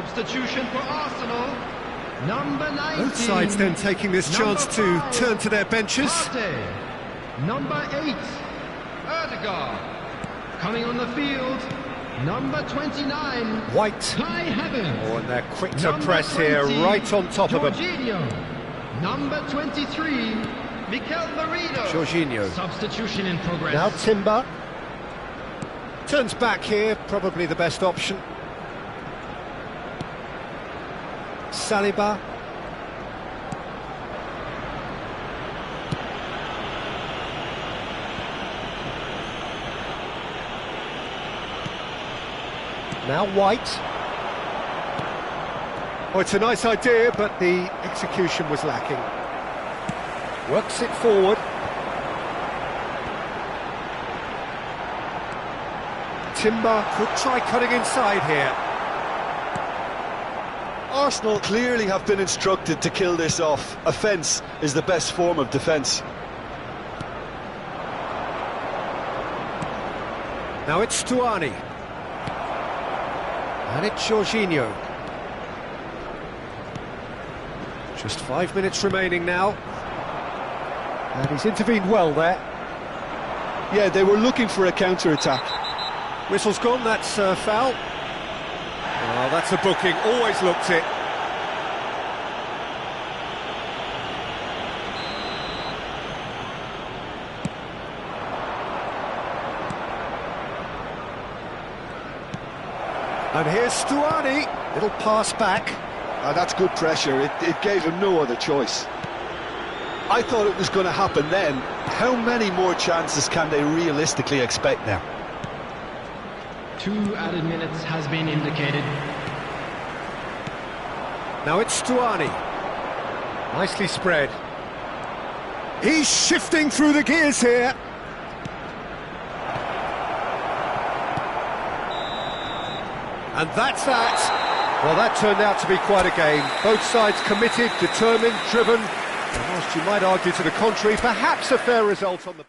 Substitution for Arsenal. Number 19. Both sides then taking this chance to turn to their benches. Partey. Number 8. Erdegaard. Coming on the field. Number 29. White. Kai Havertz. Oh, and they're quick to Number press here, 20, right on top of him. Jorginho. Number 23. Mikel Merino. Jorginho. Substitution in progress. Now Timber. Turns back here, probably the best option. Saliba. Now White. Oh, it's a nice idea, but the execution was lacking. Works it forward. Timber could try cutting inside here. Arsenal clearly have been instructed to kill this off. Offence is the best form of defence. Now it's Stuani. And it's Jorginho. Just 5 minutes remaining now. And he's intervened well there. Yeah, they were looking for a counter-attack. Whistle's gone, that's foul. Oh, that's a booking, always looked it. And here's Stuani, little pass back. That's good pressure, it gave him no other choice. I thought it was going to happen then. How many more chances can they realistically expect now? 2 added minutes has been indicated. Now it's Stuani. Nicely spread. He's shifting through the gears here. And that's that. Well, that turned out to be quite a game. Both sides committed, determined, driven. And whilst you might argue to the contrary, perhaps a fair result on the...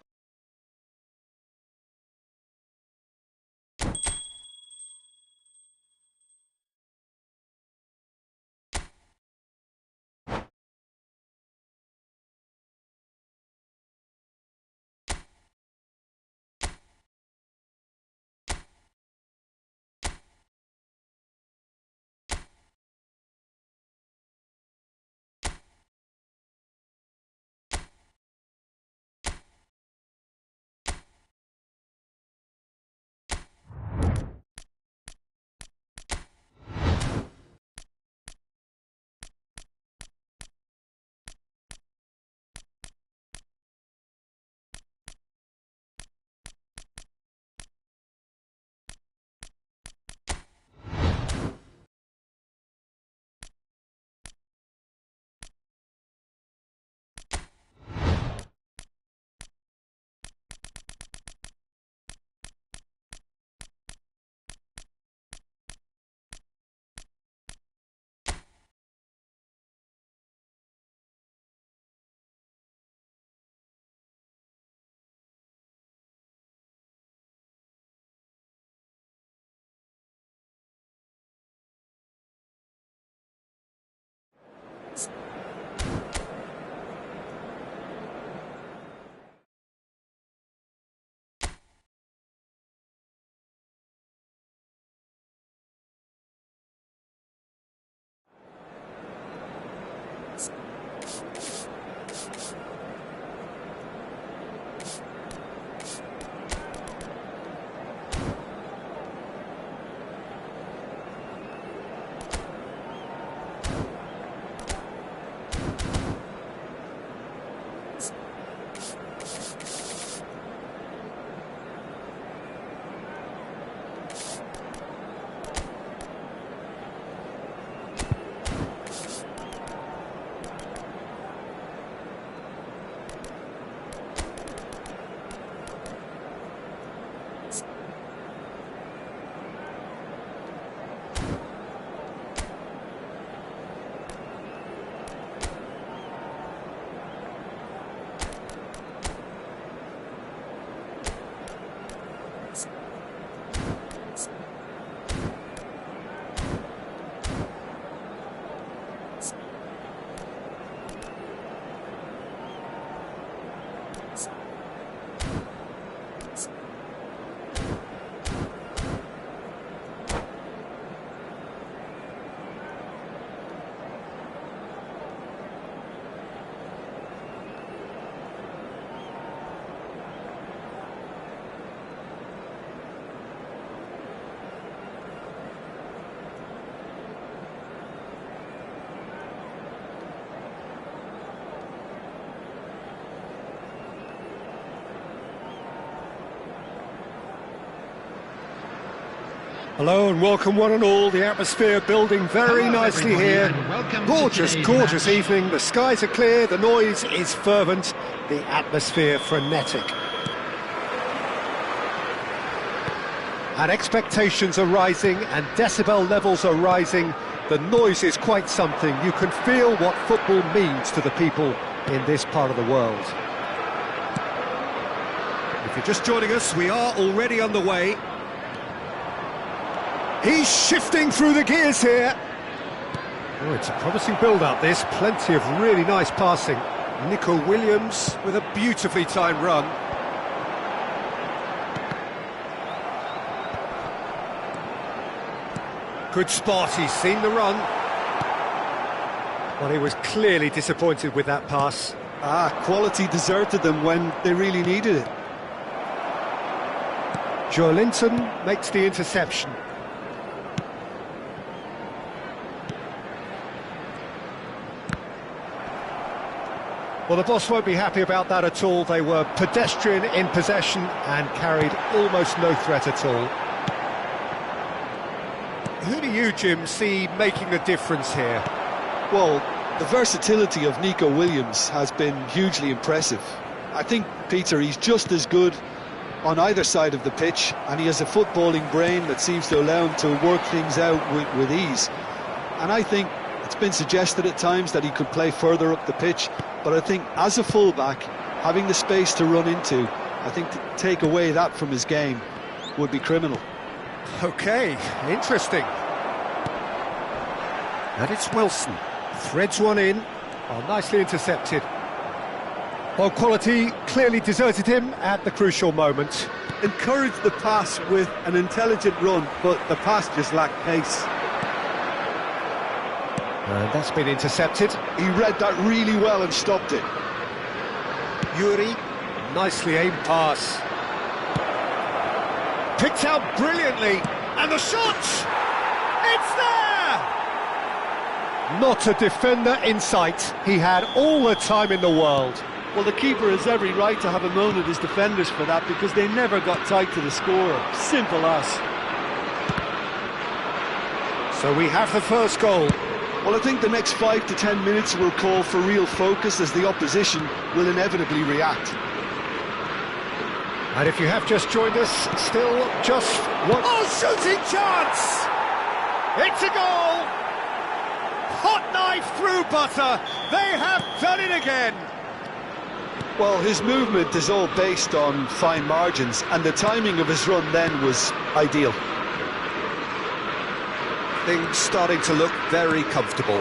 Hello and welcome one and all. The atmosphere building very nicely here. Gorgeous, gorgeous evening. The skies are clear, the noise is fervent, the atmosphere frenetic. And expectations are rising and decibel levels are rising. The noise is quite something. You can feel what football means to the people in this part of the world. If you're just joining us, we are already underway. He's shifting through the gears here. Oh, it's a promising build-up, this. Plenty of really nice passing. Nico Williams with a beautifully timed run. Good spot, he's seen the run. Well, he was clearly disappointed with that pass. Quality deserted them when they really needed it. Joe Linton makes the interception. Well, the boss won't be happy about that at all. They were pedestrian in possession and carried almost no threat at all. Who do you, Jim, see making the difference here? Well, the versatility of Nico Williams has been hugely impressive. I think, Peter, he's just as good on either side of the pitch, and he has a footballing brain that seems to allow him to work things out with ease. And I think it's been suggested at times that he could play further up the pitch, but I think as a fullback, having the space to run into, I think to take away that from his game would be criminal. OK, interesting. And it's Wilson. Threads one in. Oh, nicely intercepted. Well, quality clearly deserted him at the crucial moment. Encouraged the pass with an intelligent run, but the pass just lacked pace. And that's been intercepted. He read that really well and stopped it. Yuri, nicely aimed pass. Picked out brilliantly, and the shot! It's there! Not a defender in sight. He had all the time in the world. Well, the keeper has every right to have a moan at his defenders for that, because they never got tight to the scorer. Simple as. So we have the first goal. Well, I think the next 5 to 10 minutes will call for real focus, as the opposition will inevitably react. And if you have just joined us, still just one... Oh, shooting chance! It's a goal! Hot knife through butter. They have done it again. Well, his movement is all based on fine margins, and the timing of his run then was ideal. Things starting to look very comfortable.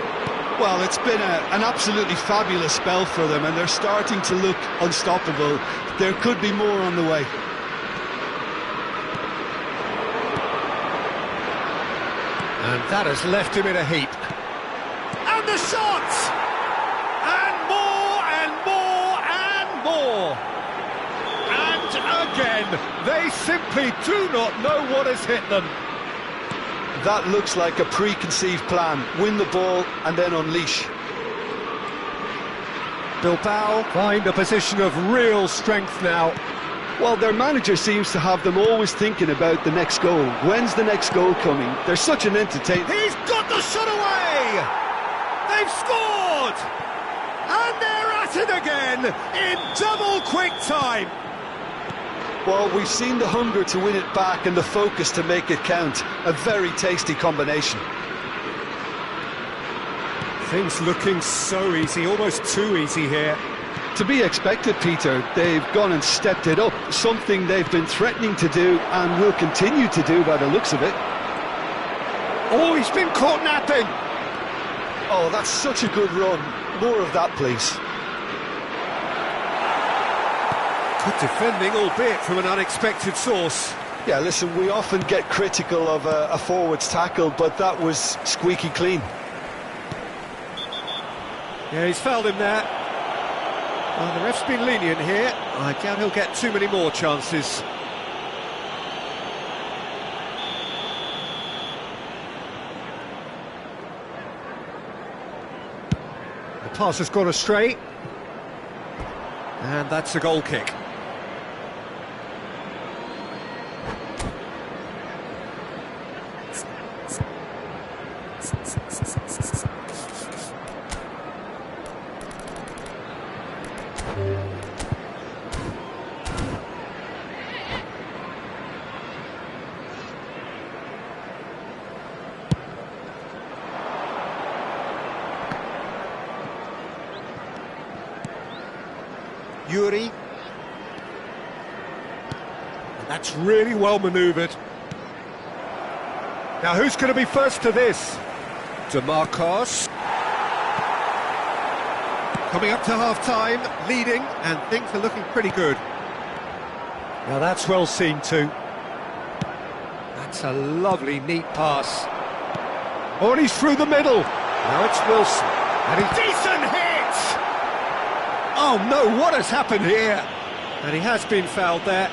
Well, it's been an absolutely fabulous spell for them, and they're starting to look unstoppable. There could be more on the way. And that has left him in a heap. And the shot! And more, and more, and more! And again, they simply do not know what has hit them. That looks like a preconceived plan. Win the ball and then unleash. Bilbao find a position of real strength now. Well, their manager seems to have them always thinking about the next goal. When's the next goal coming? They're such an entertainment. He's got the shot away! They've scored! And they're at it again in double quick time. Well, we've seen the hunger to win it back and the focus to make it count. A very tasty combination. Things looking so easy, almost too easy here. To be expected, Peter. They've gone and stepped it up, something they've been threatening to do and will continue to do by the looks of it. Oh, he's been caught napping. Oh, that's such a good run. More of that, please. Good defending, albeit from an unexpected source. Yeah, listen, we often get critical of a forward's tackle, but that was squeaky clean. Yeah, he's fouled him there. Well, the ref's been lenient here. I doubt he'll get too many more chances. The pass has gone astray. And that's a goal kick. Yuri. And that's really well manoeuvred. Now who's going to be first to this? DeMarcos. Coming up to half-time, leading, and things are looking pretty good. Now that's well seen too. That's a lovely, neat pass. Oh, and he's through the middle. Now it's Wilson. And he... Decent hit! Oh no, what has happened here? And he has been fouled there.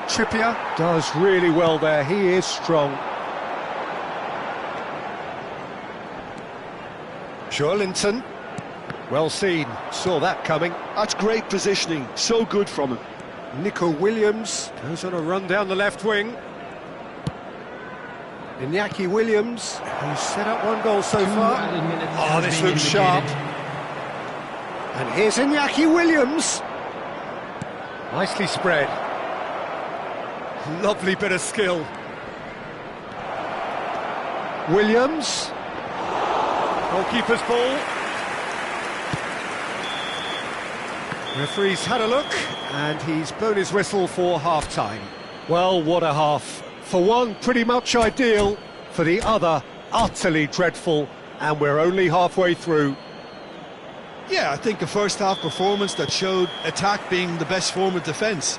Trippier does really well there, he is strong. Joelinton, well seen, saw that coming. That's great positioning, so good from him. Nico Williams goes on a run down the left wing. Iñaki Williams, who's set up one goal so far. Oh, this looks sharp. And here's Iñaki Williams. Nicely spread. Lovely bit of skill. Williams. Goalkeeper's ball. Referee's had a look, and he's blown his whistle for half-time. Well, what a half. For one, pretty much ideal. For the other, utterly dreadful. And we're only halfway through. Yeah, I think a first-half performance that showed attack being the best form of defence.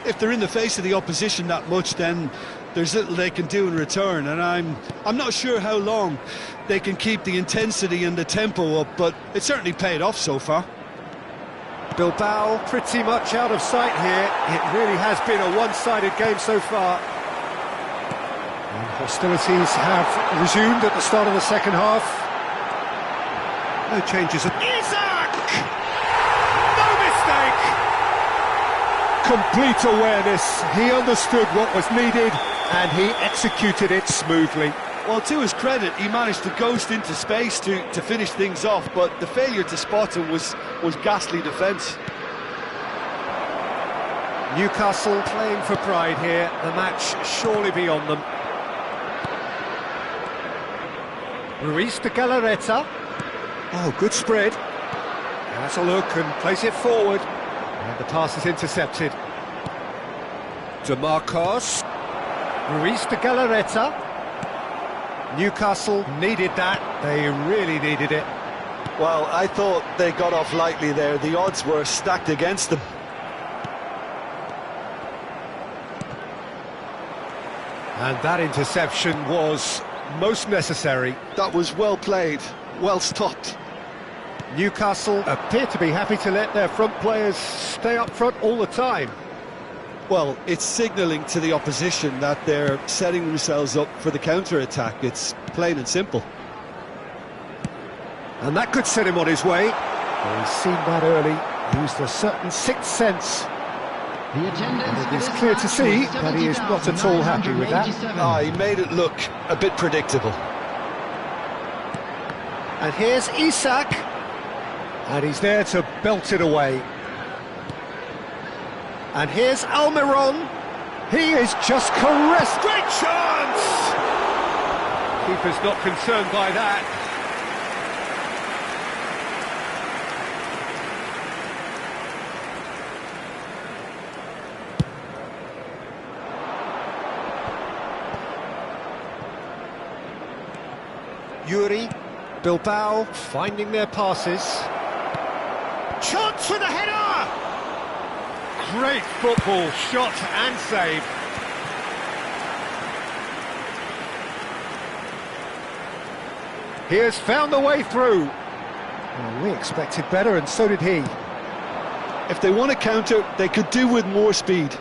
If they're in the face of the opposition that much, then there's little they can do in return, and I'm not sure how long they can keep the intensity and the tempo up, but it certainly paid off so far. Bilbao pretty much out of sight here. It really has been a one-sided game so far. And hostilities have resumed at the start of the second half. No changes. Isak! No mistake! Complete awareness. He understood what was needed and he executed it smoothly. Well, to his credit, he managed to ghost into space to finish things off, but the failure to spot him was ghastly defence. Newcastle playing for pride here. The match surely beyond them. Ruiz de Galarreta. Oh, good spread. Has a look and plays it forward. And the pass is intercepted. DeMarcos. Ruiz de Galarreta. Newcastle needed that. They really needed it. Well, I thought they got off lightly there. The odds were stacked against them. And that interception was most necessary. That was well played, well stopped. Newcastle appear to be happy to let their front players stay up front all the time. Well, it's signalling to the opposition that they're setting themselves up for the counter-attack. It's plain and simple. And that could set him on his way. Well, he's seen that early, used a certain sixth sense. And it is clear to see that he is not at all happy with that. He made it look a bit predictable. And here's Isak. And he's there to belt it away. And here's Almiron. He is just caressed. Great chance! Keeper's not concerned by that. Yuri, Bilbao finding their passes. Chance for the header! Great football, shot and save. He has found the way through. Well, we expected better, and so did he. If they want to counter, they could do with more speed.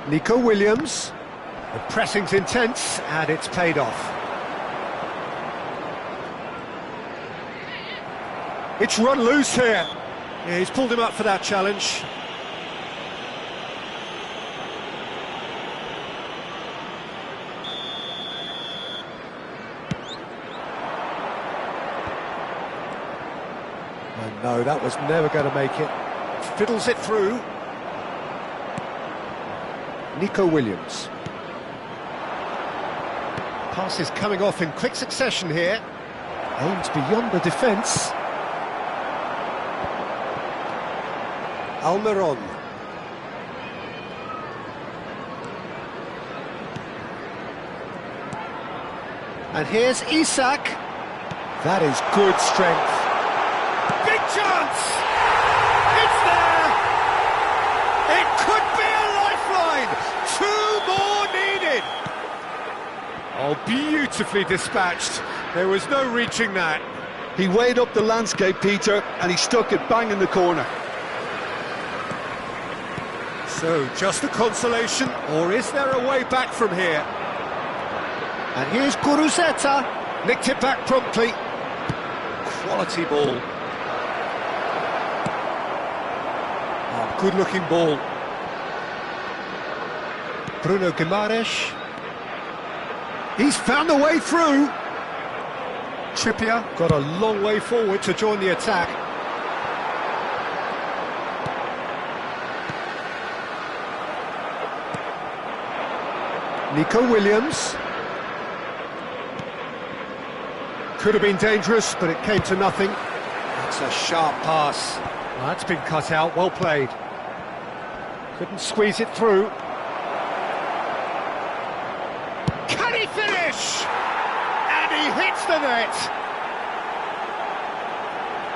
Nico Williams. The pressing's intense, and it's paid off. It's run loose here. Yeah, he's pulled him up for that challenge. And no, that was never going to make it. Fiddles it through. Nico Williams. Passes coming off in quick succession here. Aimed beyond the defence. Almiron. And here's Isak. That is good strength. Big chance! It's there! It could be a lifeline! 2 more needed! Oh, beautifully dispatched. There was no reaching that. He weighed up the landscape, Peter, and he stuck it bang in the corner. So, just a consolation, or is there a way back from here? And here's Guruzeta, nicked it back promptly. Quality ball. Oh, good-looking ball. Bruno Guimaraes. He's found a way through. Trippier got a long way forward to join the attack. Nico Williams. Could have been dangerous, but it came to nothing. That's a sharp pass. Well, that's been cut out, well played. Couldn't squeeze it through. Can he finish? And he hits the net.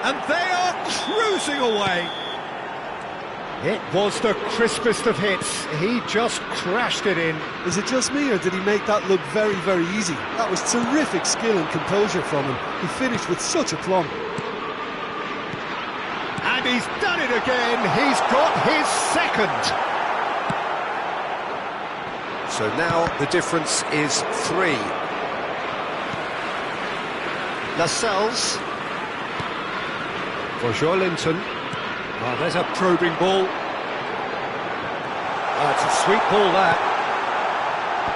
And they are cruising away. It was the crispest of hits. He just crashed it in. Is it just me, or did he make that look very, very easy? That was terrific skill and composure from him. He finished with such aplomb. And he's done it again. He's got his second. So now the difference is 3. Lascelles. For Joelinton. Oh, there's a probing ball. Oh, it's a sweet ball, that.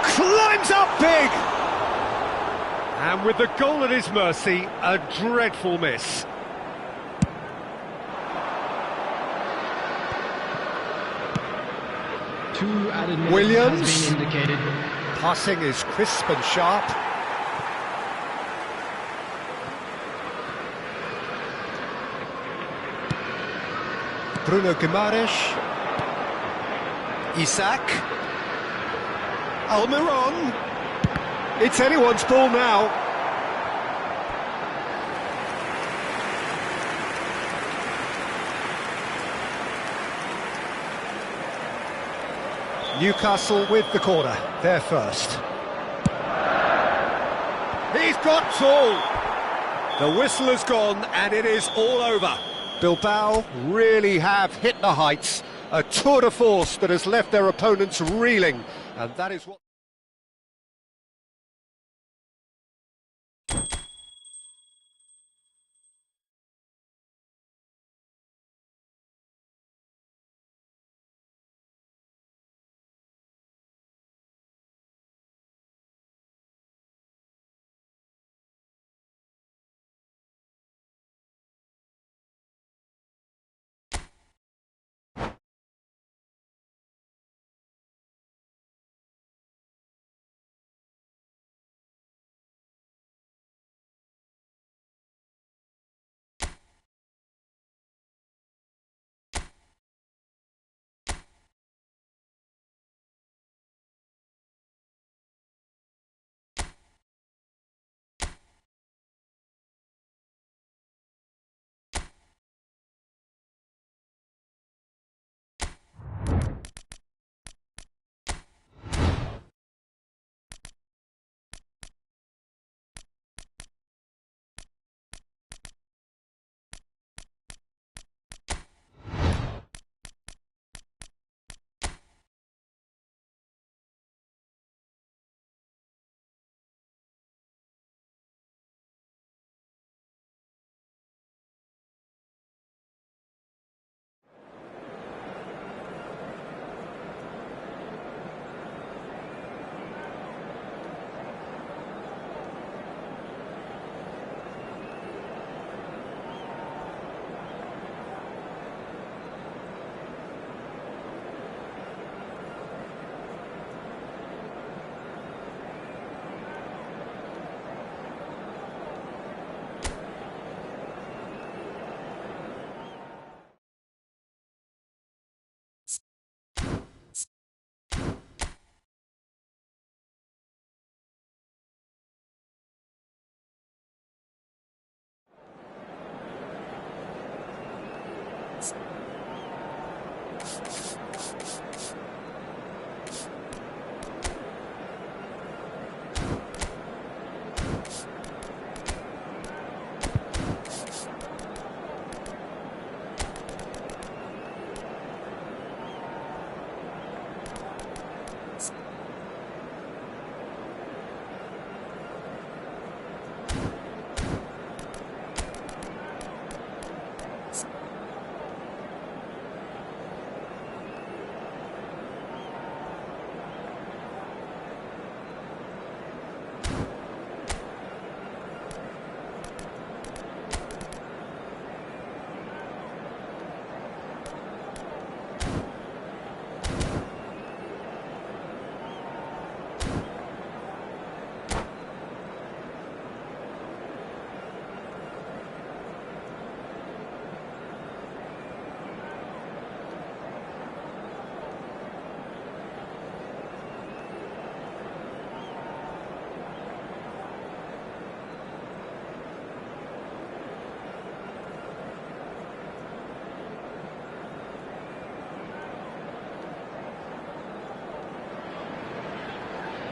Climbs up big! And with the goal at his mercy, a dreadful miss. Two added minutes Williams. has been indicated. Passing is crisp and sharp. Bruno Guimaraes. Isak. Almiron. It's anyone's ball now. Newcastle with the corner. They're first. He's got tall. The whistle has gone and it is all over. Bilbao really have hit the heights. A tour de force that has left their opponents reeling. And that is what...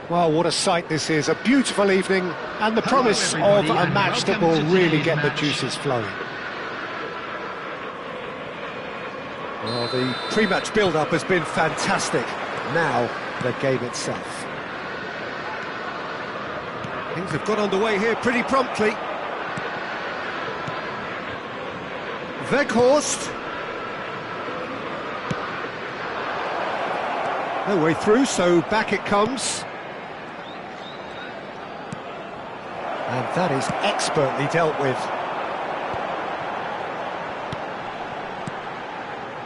Well, what a sight this is. A beautiful evening and the promise of a match that will really get the juices flowing. Well, the pre-match build-up has been fantastic. Now, the game itself. Things have got underway here pretty promptly. Weghorst. No way through, so back it comes. And that is expertly dealt with.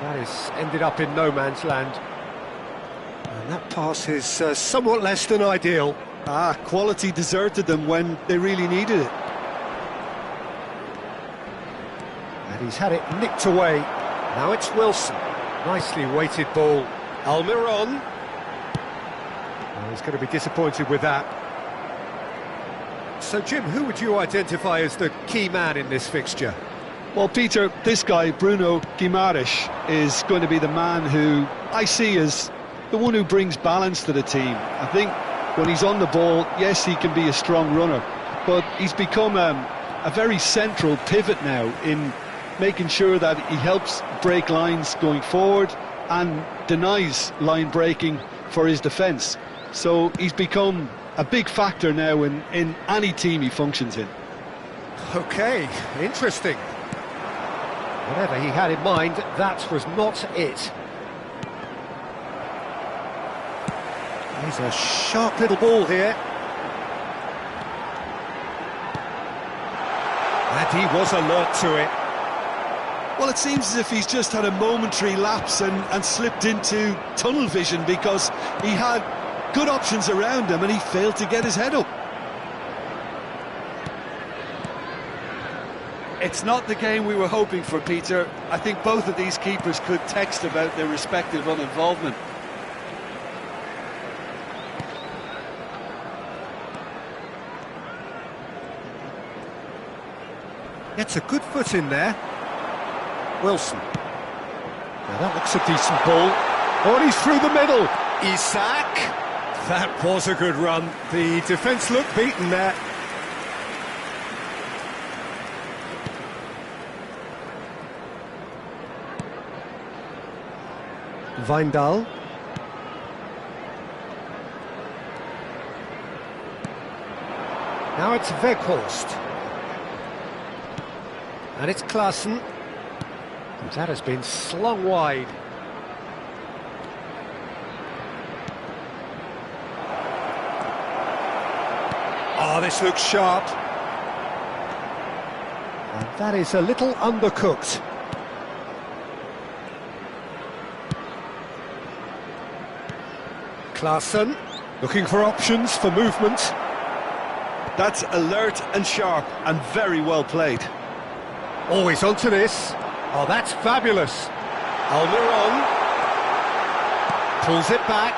That is ended up in no man's land. And that pass is somewhat less than ideal. Quality deserted them when they really needed it. And he's had it nicked away. Now it's Wilson. Nicely weighted ball. Almiron. Oh, he's going to be disappointed with that. So, Jim, who would you identify as the key man in this fixture? Well, Peter, this guy, Bruno Guimaraes, is going to be the man who I see as the one who brings balance to the team. I think when he's on the ball, yes, he can be a strong runner, but he's become a very central pivot now in making sure that he helps break lines going forward and denies line breaking for his defence. So he's become a big factor now in any team he functions in. OK, interesting. Whatever he had in mind, that was not it. He's a sharp little ball here. And he was alert to it. Well, it seems as if he's just had a momentary lapse and slipped into tunnel vision, because he had good options around him and he failed to get his head up. It's not the game we were hoping for, Peter. I think both of these keepers could text about their respective uninvolvement. Gets a good foot in there. Wilson. Now that looks a decent ball. Oh, and he's through the middle. Isak. That was a good run. The defence looked beaten there. Nidal. Now it's Weghorst. And it's Klaassen. And that has been slung wide. Oh, this looks sharp. And that is a little undercooked. Klaassen, looking for options for movement. That's alert and sharp and very well played. Always onto this. Oh, that's fabulous. Almiron pulls it back.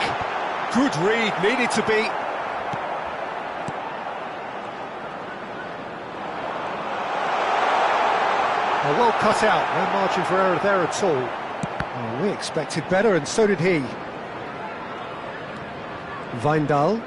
Good read, needed to be. Well cut out, no margin for error there at all. Oh, we expected better, and so did he. Nidal.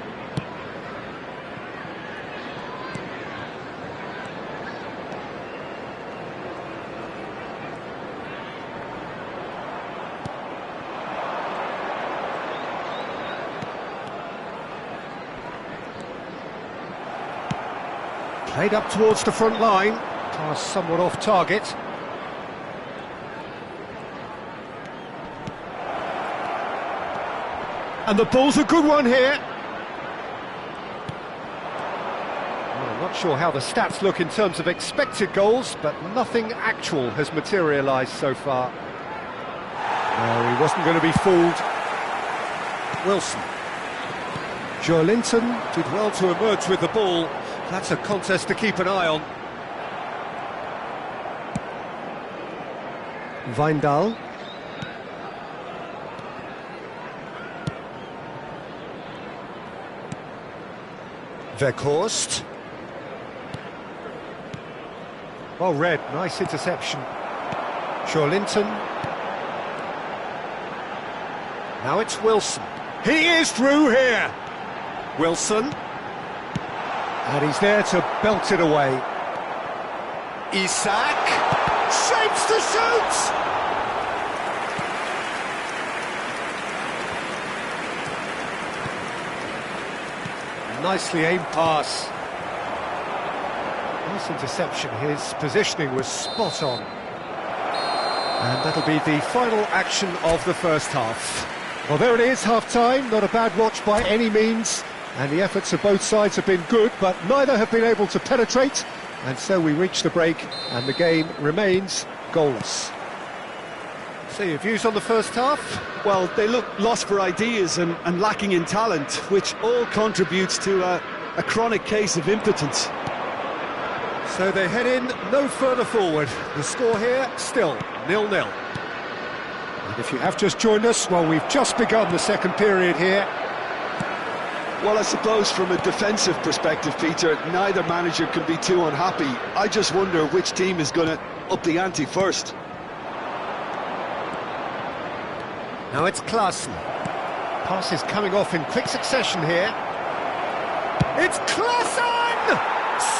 Played up towards the front line, pass somewhat off target. And the ball's a good one here. Well, I'm not sure how the stats look in terms of expected goals, but nothing actual has materialised so far. No, he wasn't going to be fooled. Wilson. Joelinton did well to emerge with the ball. That's a contest to keep an eye on. Nidal. Weghorst. Well read, nice interception. Joelinton. Now it's Wilson. He is through here. Wilson. And he's there to belt it away. Isak. Shapes to shoot! Nicely aimed pass. Nice interception. His positioning was spot on. And that'll be the final action of the first half. Well, there it is, half-time. Not a bad watch by any means. And the efforts of both sides have been good, but neither have been able to penetrate. And so we reach the break, and the game remains goalless. So your views on the first half? Well, they look lost for ideas and lacking in talent, which all contributes to a chronic case of impotence. So they head in no further forward. The score here, still 0-0. And if you have just joined us, well, we've just begun the second period here. Well, I suppose from a defensive perspective, Peter, neither manager can be too unhappy. I just wonder which team is going to up the ante first. Now it's Klaassen. Pass is coming off in quick succession here. It's Klaassen!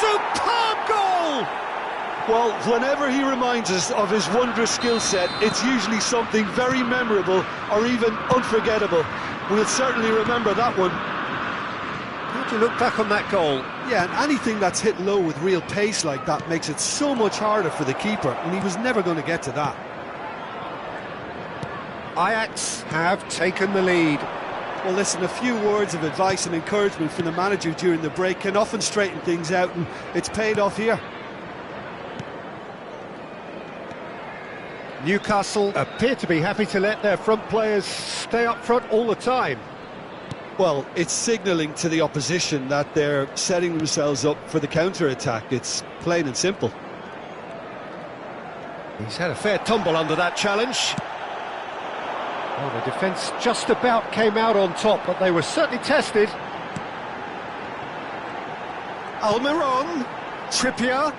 Superb goal! Well, whenever he reminds us of his wondrous skill set, it's usually something very memorable or even unforgettable. We'll certainly remember that one. How do you look back on that goal? Yeah, and anything that's hit low with real pace like that makes it so much harder for the keeper, and he was never going to get to that. Ajax have taken the lead. Well, listen, a few words of advice and encouragement from the manager during the break can often straighten things out, and it's paid off here. Newcastle appear to be happy to let their front players stay up front all the time. Well, it's signalling to the opposition that they're setting themselves up for the counter-attack. It's plain and simple. He's had a fair tumble under that challenge. Well, the defence just about came out on top, but they were certainly tested. Almiron, Trippier.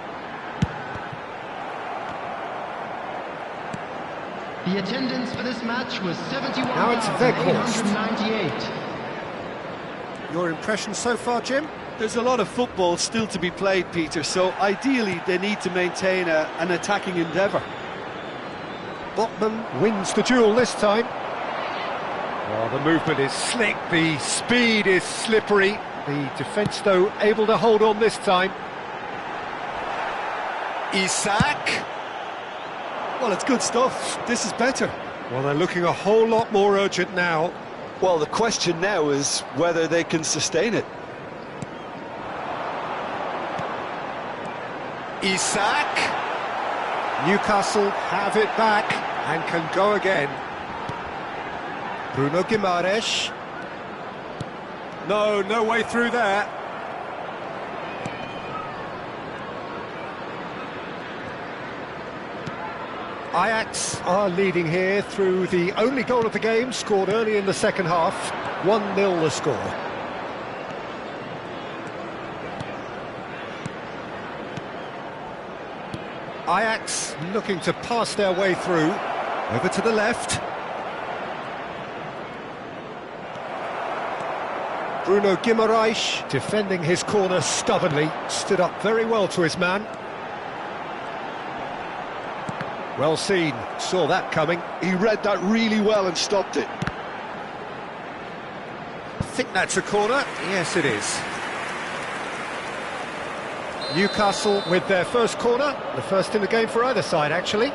The attendance for this match was Now it's Weghorst. 71,898. Your impression so far, Jim? There's a lot of football still to be played, Peter, so ideally they need to maintain an attacking endeavour. Botman wins the duel this time. Oh, the movement is slick, the speed is slippery. The defence, though, able to hold on this time. Isak. Well, it's good stuff. This is better. Well, they're looking a whole lot more urgent now. Well, the question now is whether they can sustain it. Isak. Newcastle have it back and can go again. Bruno Guimaraes. No way through there. Ajax are leading here through the only goal of the game, scored early in the second half. 1-0 the score. Ajax looking to pass their way through. Over to the left. Bruno Guimaraes, defending his corner stubbornly, stood up very well to his man. Well seen, saw that coming. He read that really well and stopped it. I think that's a corner. Yes, it is. Newcastle with their first corner, the first in the game for either side, actually.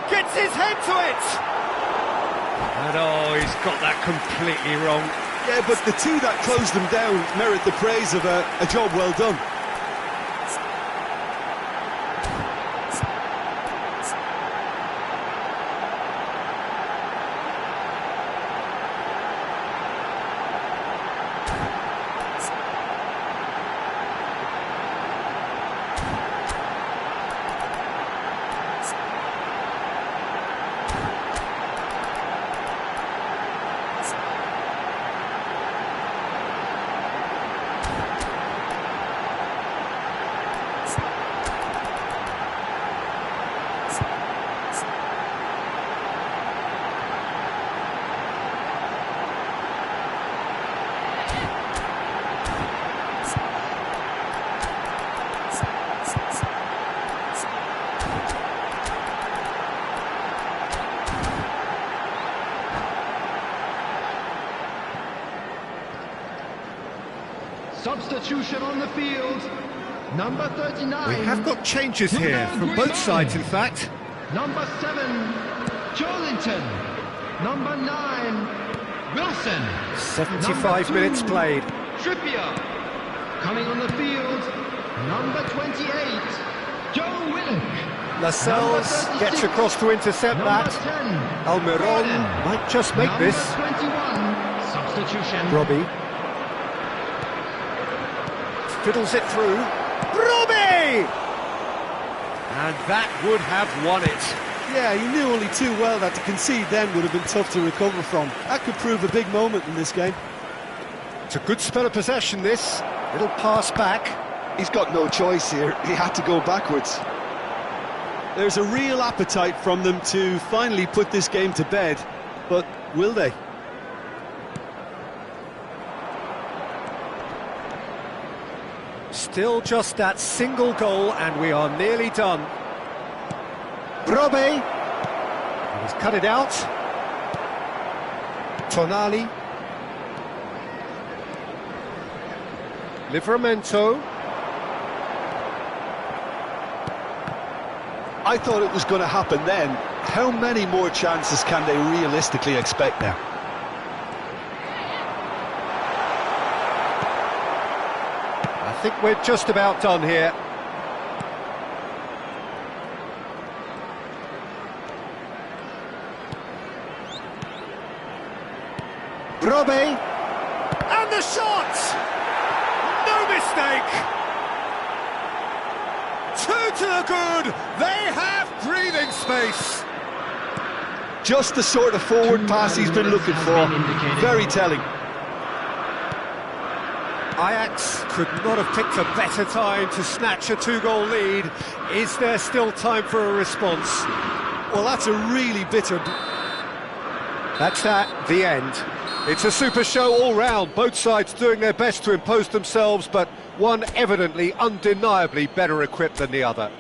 Gets his head to it! And oh, he's got that completely wrong. Yeah, but the two that closed them down merit the praise of a job well done. Substitution on the field. Number 39. We have got changes here from both sides, in fact. Number 7, Joelinton. Number 9, Wilson. 75 minutes played. Trippier. Coming on the field, number 28, Joe Willock. Lascelles gets across to intercept Number that. 10, Almiron Gordon. might just make Number this. 21, substitution. Robbie. Fiddles it through. Robbie! And that would have won it. Yeah, he knew only too well that to concede then would have been tough to recover from. That could prove a big moment in this game. It's a good spell of possession, this. Little pass back. He's got no choice here. He had to go backwards. There's a real appetite from them to finally put this game to bed, but will they? Still just that single goal and we are nearly done. Robbie. He's cut it out. Tonali. Livramento. I thought it was going to happen then. How many more chances can they realistically expect now? I think we're just about done here. Robbie. And the shot! No mistake! Two to the good! They have breathing space! Just the sort of forward pass he's been looking for. Very telling. Ajax could not have picked a better time to snatch a two-goal lead. Is there still time for a response? Well, that's a really bitter... That's that, the end. It's a super show all round, both sides doing their best to impose themselves, but one evidently, undeniably better equipped than the other.